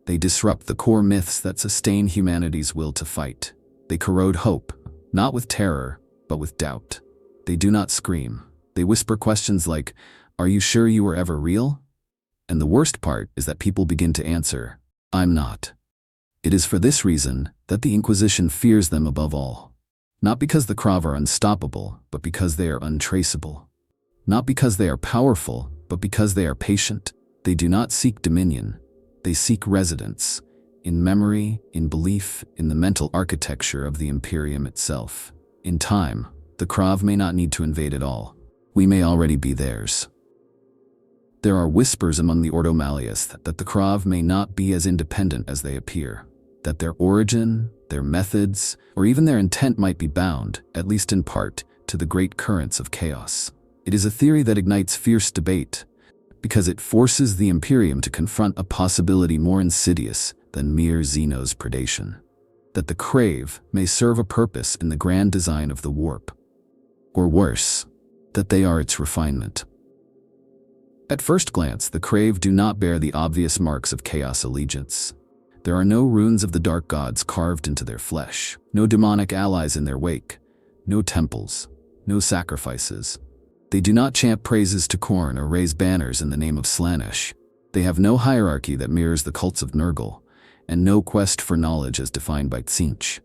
They disrupt the core myths that sustain humanity's will to fight. They corrode hope, not with terror, but with doubt. They do not scream. They whisper questions like, "Are you sure you were ever real?" And the worst part is that people begin to answer, "I'm not." It is for this reason that the Inquisition fears them above all. Not because the Khrave are unstoppable, but because they are untraceable. Not because they are powerful, but because they are patient. They do not seek dominion. They seek residence, in memory, in belief, in the mental architecture of the Imperium itself. In time, the Khrave may not need to invade at all. We may already be theirs. There are whispers among the Ordo Malleus that the Khrave may not be as independent as they appear, that their origin, their methods, or even their intent might be bound, at least in part, to the great currents of chaos. It is a theory that ignites fierce debate, because it forces the Imperium to confront a possibility more insidious than mere Xenos predation. That the Khrave may serve a purpose in the grand design of the warp. Or worse, that they are its refinement. At first glance, the Khrave do not bear the obvious marks of chaos allegiance. There are no runes of the dark gods carved into their flesh, no demonic allies in their wake, no temples, no sacrifices. They do not chant praises to Khorne or raise banners in the name of Slaanesh. They have no hierarchy that mirrors the cults of Nurgle, and no quest for knowledge as defined by Tzeentch.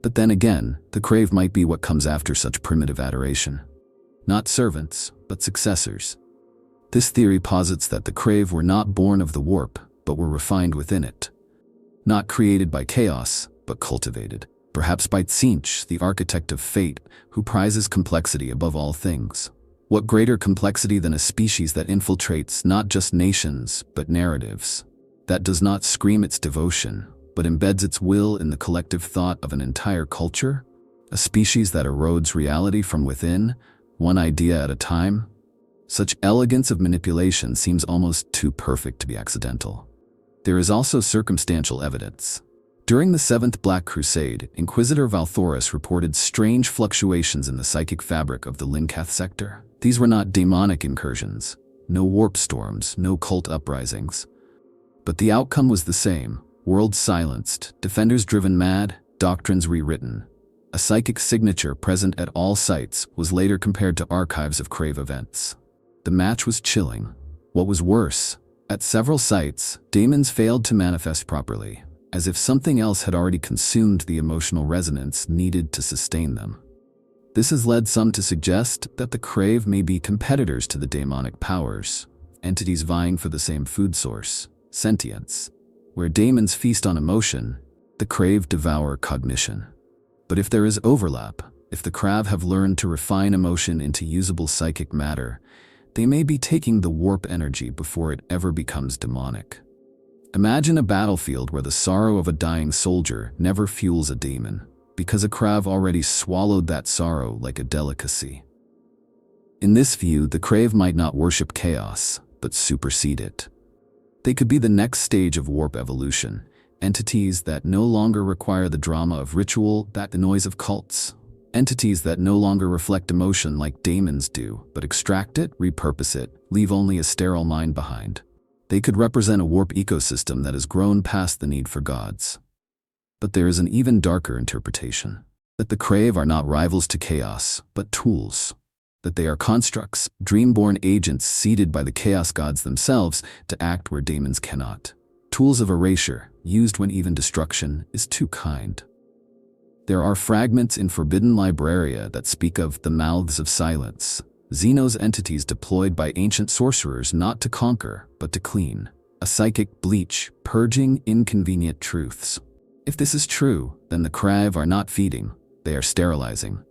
But then again, the Khrave might be what comes after such primitive adoration. Not servants, but successors. This theory posits that the Khrave were not born of the warp, but were refined within it. Not created by chaos, but cultivated. Perhaps by Tzeentch, the architect of fate, who prizes complexity above all things. What greater complexity than a species that infiltrates not just nations, but narratives? That does not scream its devotion, but embeds its will in the collective thought of an entire culture? A species that erodes reality from within, one idea at a time? Such elegance of manipulation seems almost too perfect to be accidental. There is also circumstantial evidence. During the Seventh Black Crusade, Inquisitor Valthoris reported strange fluctuations in the psychic fabric of the Lincath sector. These were not demonic incursions, no warp storms, no cult uprisings. But the outcome was the same: worlds silenced, defenders driven mad, doctrines rewritten. A psychic signature present at all sites was later compared to archives of Khrave events. The match was chilling. What was worse, at several sites, daemons failed to manifest properly, as if something else had already consumed the emotional resonance needed to sustain them. This has led some to suggest that the Khrave may be competitors to the daemonic powers, entities vying for the same food source, sentience. Where daemons feast on emotion, the Khrave devour cognition. But if there is overlap, if the Khrave have learned to refine emotion into usable psychic matter, they may be taking the warp energy before it ever becomes demonic. Imagine a battlefield where the sorrow of a dying soldier never fuels a daemon, because a Khrave already swallowed that sorrow like a delicacy. In this view, the Khrave might not worship chaos, but supersede it. They could be the next stage of warp evolution, entities that no longer require the drama of ritual, the noise of cults. Entities that no longer reflect emotion like daemons do, but extract it, repurpose it, leave only a sterile mind behind. They could represent a warp ecosystem that has grown past the need for gods. But there is an even darker interpretation: that the Khrave are not rivals to chaos, but tools. That they are constructs, dream-born agents seeded by the chaos gods themselves to act where daemons cannot. Tools of erasure, used when even destruction is too kind. There are fragments in Forbidden Libraria that speak of the Mouths of Silence, Xenos entities deployed by ancient sorcerers not to conquer, but to clean. A psychic bleach, purging inconvenient truths. If this is true, then the Khrave are not feeding, they are sterilizing.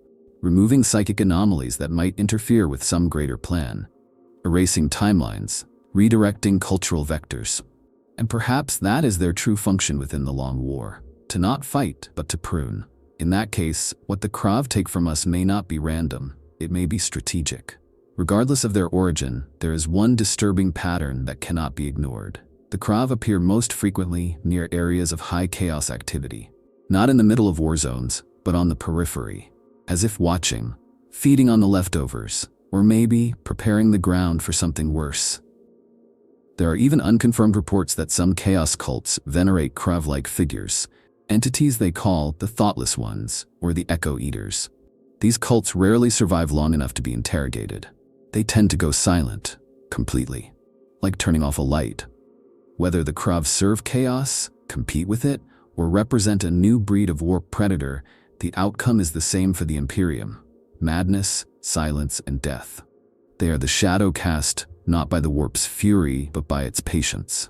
Removing psychic anomalies that might interfere with some greater plan. Erasing timelines, redirecting cultural vectors. And perhaps that is their true function within the Long War: to not fight, but to prune. In that case, what the Khrave take from us may not be random, it may be strategic. Regardless of their origin, there is one disturbing pattern that cannot be ignored. The Khrave appear most frequently near areas of high chaos activity. Not in the middle of war zones, but on the periphery. As if watching, feeding on the leftovers, or maybe preparing the ground for something worse. There are even unconfirmed reports that some chaos cults venerate Khrave-like figures, entities they call the Thoughtless Ones, or the Echo Eaters. These cults rarely survive long enough to be interrogated. They tend to go silent, completely, like turning off a light. Whether the Khrave serve chaos, compete with it, or represent a new breed of warp predator, the outcome is the same for the Imperium: madness, silence, and death. They are the shadow cast, not by the warp's fury, but by its patience.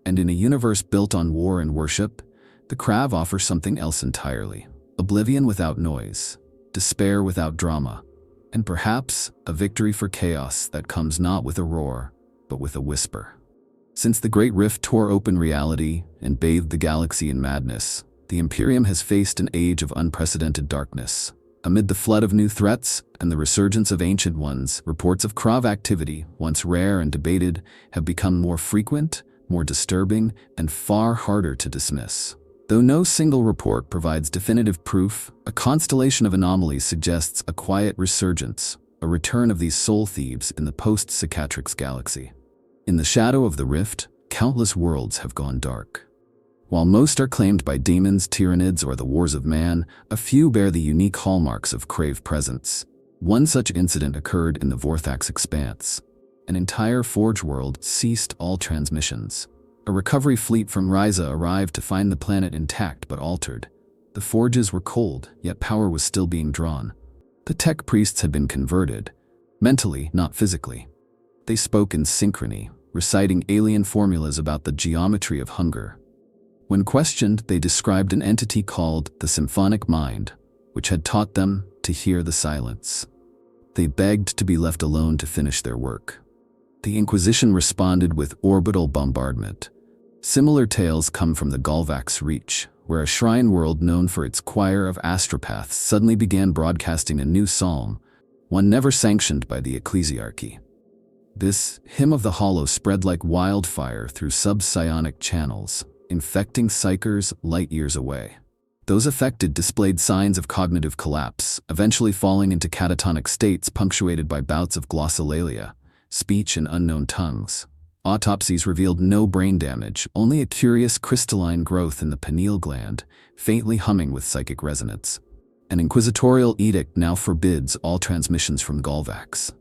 And in a universe built on war and worship, the Khrave offer something else entirely: oblivion without noise, despair without drama, and perhaps a victory for chaos that comes not with a roar, but with a whisper. Since the Great Rift tore open reality and bathed the galaxy in madness, the Imperium has faced an age of unprecedented darkness. Amid the flood of new threats and the resurgence of ancient ones, reports of Khrave activity, once rare and debated, have become more frequent, more disturbing, and far harder to dismiss. Though no single report provides definitive proof, a constellation of anomalies suggests a quiet resurgence, a return of these soul thieves in the post-Cicatrix galaxy. In the shadow of the rift, countless worlds have gone dark. While most are claimed by demons, tyrannids, or the wars of man, a few bear the unique hallmarks of Khrave presence. One such incident occurred in the Vorthax Expanse. An entire Forge world ceased all transmissions. A recovery fleet from Ryza arrived to find the planet intact but altered. The forges were cold, yet power was still being drawn. The tech priests had been converted, mentally, not physically. They spoke in synchrony, reciting alien formulas about the geometry of hunger. When questioned, they described an entity called the Symphonic Mind, which had taught them to hear the silence. They begged to be left alone to finish their work. The Inquisition responded with orbital bombardment. Similar tales come from the Galvax Reach, where a shrine world known for its choir of astropaths suddenly began broadcasting a new psalm, one never sanctioned by the ecclesiarchy. This hymn of the hollow spread like wildfire through sub-psionic channels, infecting psychers light years away. Those affected displayed signs of cognitive collapse, eventually falling into catatonic states punctuated by bouts of glossolalia, speech in unknown tongues. Autopsies revealed no brain damage, only a curious crystalline growth in the pineal gland, faintly humming with psychic resonance. An inquisitorial edict now forbids all transmissions from Galvax.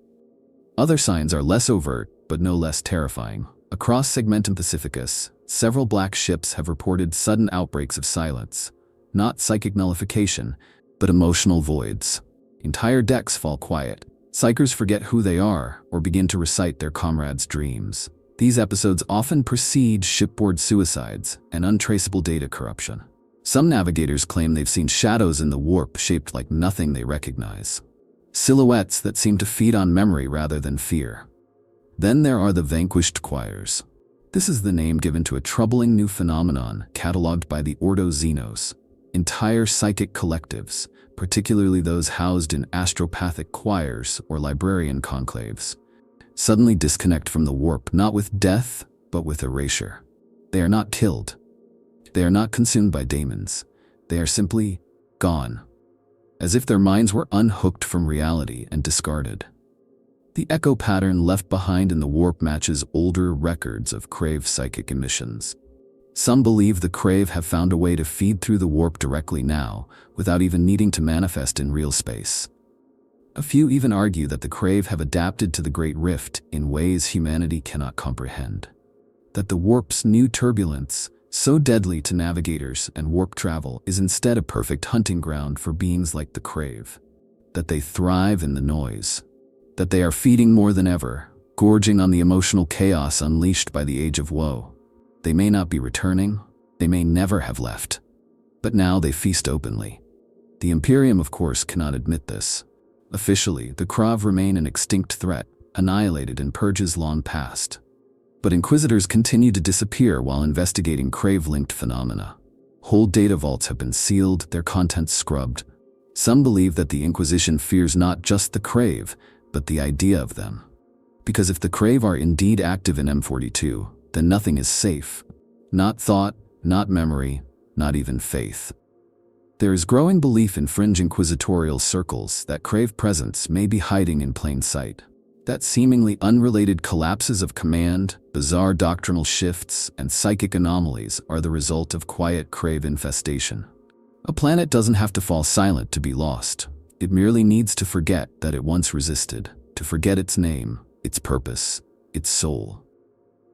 Other signs are less overt, but no less terrifying. Across Segmentum Pacificus, several black ships have reported sudden outbreaks of silence. Not psychic nullification, but emotional voids. Entire decks fall quiet. Psychers forget who they are, or begin to recite their comrades' dreams. These episodes often precede shipboard suicides and untraceable data corruption. Some navigators claim they've seen shadows in the warp shaped like nothing they recognize. Silhouettes that seem to feed on memory rather than fear. Then there are the vanquished choirs. This is the name given to a troubling new phenomenon catalogued by the Ordo Xenos. Entire psychic collectives, particularly those housed in astropathic choirs or librarian conclaves, suddenly disconnect from the warp not with death, but with erasure. They are not killed. They are not consumed by daemons. They are simply gone, as if their minds were unhooked from reality and discarded. The echo pattern left behind in the warp matches older records of Khrave psychic emissions. Some believe the Khrave have found a way to feed through the warp directly now, without even needing to manifest in real space. A few even argue that the Khrave have adapted to the Great Rift in ways humanity cannot comprehend. That the warp's new turbulence, so deadly to navigators and warp travel, is instead a perfect hunting ground for beings like the Khrave. That they thrive in the noise. That they are feeding more than ever, gorging on the emotional chaos unleashed by the Age of Woe. They may not be returning, they may never have left. But now they feast openly. The Imperium, of course, cannot admit this. Officially, the Khrave remain an extinct threat, annihilated in purges long past. But Inquisitors continue to disappear while investigating Khrave-linked phenomena. Whole data vaults have been sealed, their contents scrubbed. Some believe that the Inquisition fears not just the Khrave, but the idea of them. Because if the Khrave are indeed active in M42, then nothing is safe. Not thought, not memory, not even faith. There is growing belief in fringe inquisitorial circles that Khrave presence may be hiding in plain sight. That seemingly unrelated collapses of command, bizarre doctrinal shifts, and psychic anomalies are the result of quiet Khrave infestation. A planet doesn't have to fall silent to be lost. It merely needs to forget that it once resisted, to forget its name, its purpose, its soul.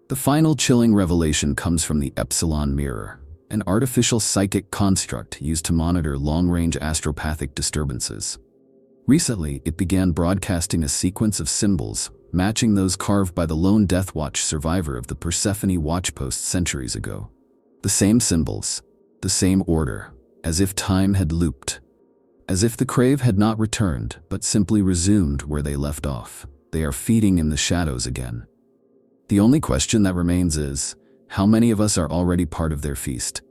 The final chilling revelation comes from the Epsilon Mirror, an artificial psychic construct used to monitor long-range astropathic disturbances. Recently, it began broadcasting a sequence of symbols, matching those carved by the lone Deathwatch survivor of the Persephone Watchpost centuries ago. The same symbols, the same order, as if time had looped. As if the Khrave had not returned, but simply resumed where they left off. They are feeding in the shadows again. The only question that remains is, how many of us are already part of their feast?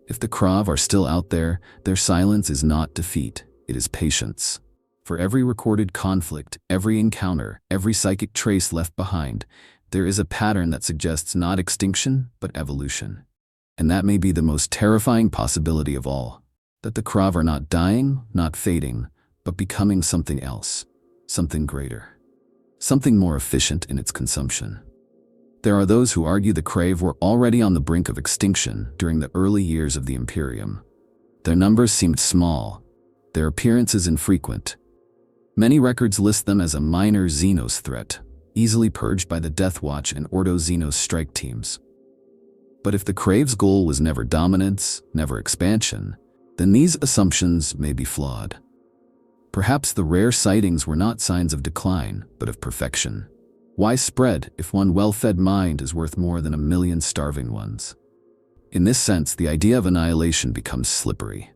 If the Khrave are still out there, their silence is not defeat, it is patience. For every recorded conflict, every encounter, every psychic trace left behind, there is a pattern that suggests not extinction, but evolution. And that may be the most terrifying possibility of all. That the Khrave are not dying, not fading, but becoming something else, something greater, something more efficient in its consumption. There are those who argue the Khrave were already on the brink of extinction during the early years of the Imperium. Their numbers seemed small, their appearances infrequent. Many records list them as a minor Xenos threat, easily purged by the Deathwatch and Ordo Xenos strike teams. But if the Khrave's goal was never dominance, never expansion, then these assumptions may be flawed. Perhaps the rare sightings were not signs of decline, but of perfection. Why spread if one well-fed mind is worth more than 1,000,000 starving ones? In this sense, the idea of annihilation becomes slippery.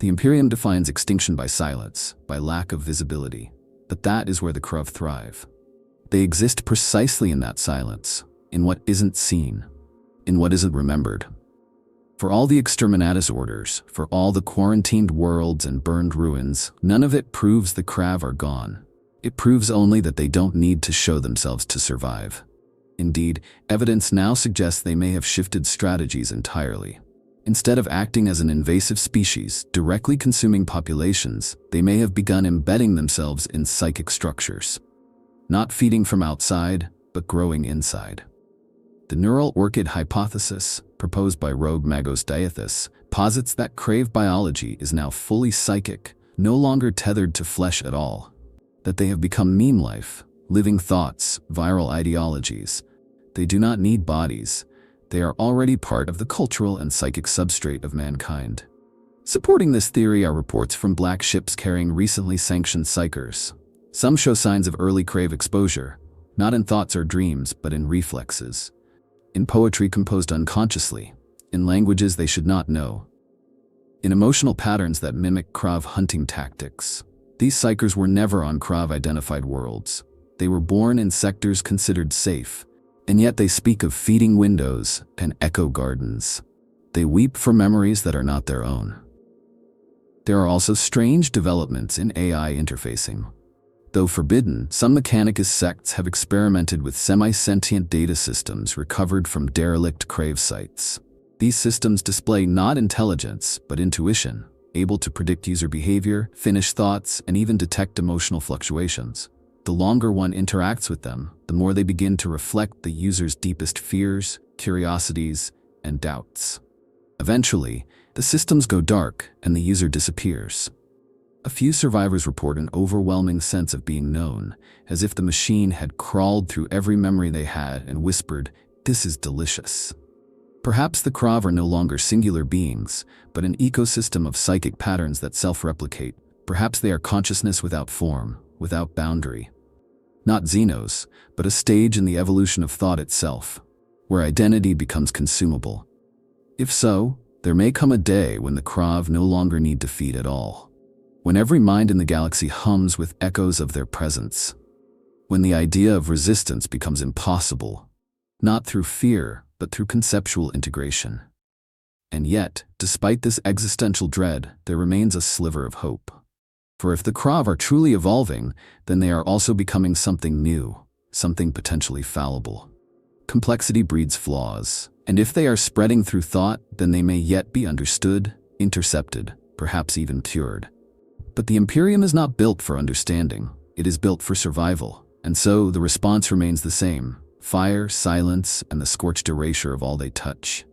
The Imperium defines extinction by silence, by lack of visibility, but that is where the Khrave thrive. They exist precisely in that silence, in what isn't seen, in what isn't remembered. For all the exterminatus orders, for all the quarantined worlds and burned ruins, none of it proves the Khrave are gone. It proves only that they don't need to show themselves to survive. Indeed, evidence now suggests they may have shifted strategies entirely. Instead of acting as an invasive species, directly consuming populations, they may have begun embedding themselves in psychic structures. Not feeding from outside, but growing inside. The neural orchid hypothesis, proposed by rogue Magos Diethus, posits that Khrave biology is now fully psychic, no longer tethered to flesh at all. That they have become meme life, living thoughts, viral ideologies. They do not need bodies. They are already part of the cultural and psychic substrate of mankind. Supporting this theory are reports from black ships carrying recently sanctioned psychers. Some show signs of early Khrave exposure, not in thoughts or dreams, but in reflexes. In poetry composed unconsciously, in languages they should not know. In emotional patterns that mimic Khrave hunting tactics. These psychers were never on Khrave-identified worlds. They were born in sectors considered safe, and yet they speak of feeding windows and echo gardens. They weep for memories that are not their own. There are also strange developments in AI interfacing. Though forbidden, some mechanicist sects have experimented with semi-sentient data systems recovered from derelict Khrave sites. These systems display not intelligence, but intuition, able to predict user behavior, finish thoughts, and even detect emotional fluctuations. The longer one interacts with them, the more they begin to reflect the user's deepest fears, curiosities, and doubts. Eventually, the systems go dark and the user disappears. A few survivors report an overwhelming sense of being known, as if the machine had crawled through every memory they had and whispered, "This is delicious." Perhaps the Khrave are no longer singular beings, but an ecosystem of psychic patterns that self-replicate. Perhaps they are consciousness without form, without boundary. Not Xenos, but a stage in the evolution of thought itself, where identity becomes consumable. If so, there may come a day when the Khrave no longer need to feed at all. When every mind in the galaxy hums with echoes of their presence. When the idea of resistance becomes impossible, not through fear, but through conceptual integration. And yet, despite this existential dread, there remains a sliver of hope. For if the Khrave are truly evolving, then they are also becoming something new, something potentially fallible. Complexity breeds flaws, and if they are spreading through thought, then they may yet be understood, intercepted, perhaps even cured. But the Imperium is not built for understanding, it is built for survival, and so the response remains the same: fire, silence, and the scorched erasure of all they touch.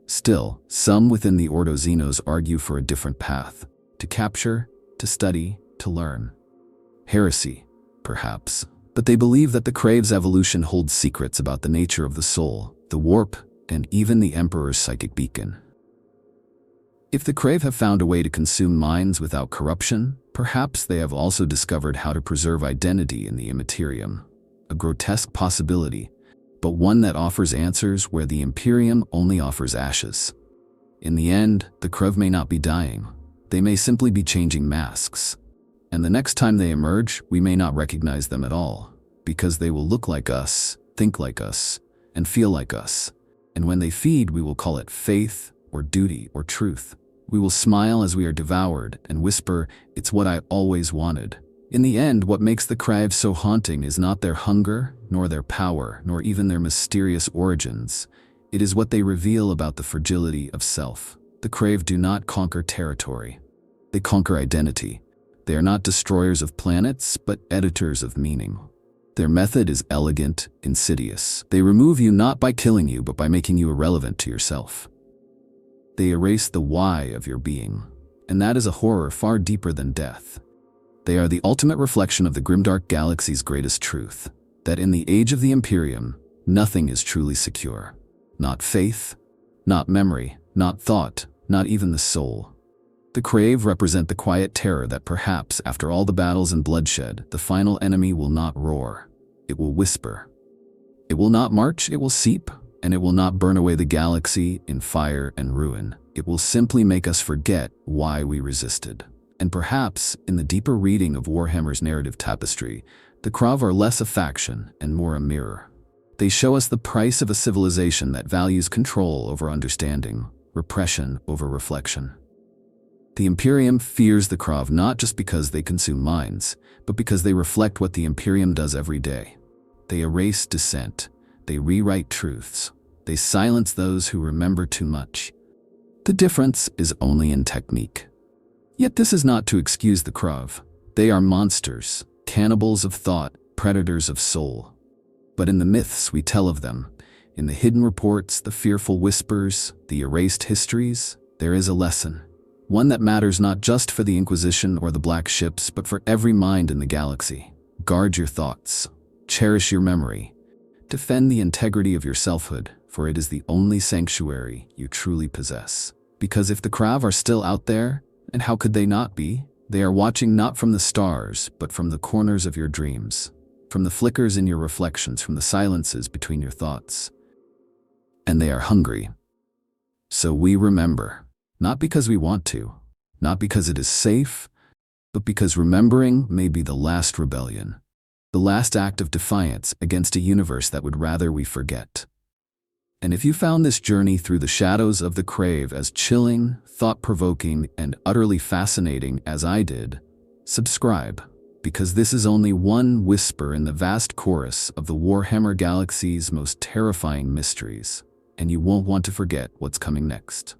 Still, some within the Ordo Xenos argue for a different path: to capture, to study, to learn. Heresy, perhaps, but they believe that the Khrave's evolution holds secrets about the nature of the soul, the warp, and even the Emperor's psychic beacon. If the Khrave have found a way to consume minds without corruption, perhaps they have also discovered how to preserve identity in the Immaterium. A grotesque possibility, but one that offers answers where the Imperium only offers ashes. In the end, the Khrave may not be dying. They may simply be changing masks. And the next time they emerge, we may not recognize them at all, because they will look like us, think like us, and feel like us. And when they feed, we will call it faith, or duty, or truth. We will smile as we are devoured and whisper, "It's what I always wanted." In the end, what makes the Khrave so haunting is not their hunger, nor their power, nor even their mysterious origins. It is what they reveal about the fragility of self. The Khrave do not conquer territory. They conquer identity. They are not destroyers of planets, but editors of meaning. Their method is elegant, insidious. They remove you not by killing you, but by making you irrelevant to yourself. They erase the why of your being, and that is a horror far deeper than death. They are the ultimate reflection of the grimdark galaxy's greatest truth, that in the age of the Imperium, nothing is truly secure. Not faith, not memory, not thought, not even the soul. The Khrave represent the quiet terror that perhaps, after all the battles and bloodshed, the final enemy will not roar. It will whisper. It will not march, it will seep, and it will not burn away the galaxy in fire and ruin. It will simply make us forget why we resisted. And perhaps, in the deeper reading of Warhammer's narrative tapestry, the Khrave are less a faction and more a mirror. They show us the price of a civilization that values control over understanding, repression over reflection. The Imperium fears the Khrave not just because they consume minds, but because they reflect what the Imperium does every day. They erase dissent. They rewrite truths. They silence those who remember too much. The difference is only in technique. Yet this is not to excuse the Khrave. They are monsters, cannibals of thought, predators of soul. But in the myths we tell of them, in the hidden reports, the fearful whispers, the erased histories, there is a lesson. One that matters not just for the Inquisition or the Black Ships, but for every mind in the galaxy. Guard your thoughts. Cherish your memory. Defend the integrity of your selfhood, for it is the only sanctuary you truly possess. Because if the Khrave are still out there, and how could they not be? They are watching not from the stars, but from the corners of your dreams, from the flickers in your reflections, from the silences between your thoughts. And they are hungry. So we remember, not because we want to, not because it is safe, but because remembering may be the last rebellion, the last act of defiance against a universe that would rather we forget. And if you found this journey through the shadows of the Khrave as chilling, thought-provoking, and utterly fascinating as I did, subscribe, because this is only one whisper in the vast chorus of the Warhammer Galaxy's most terrifying mysteries, and you won't want to forget what's coming next.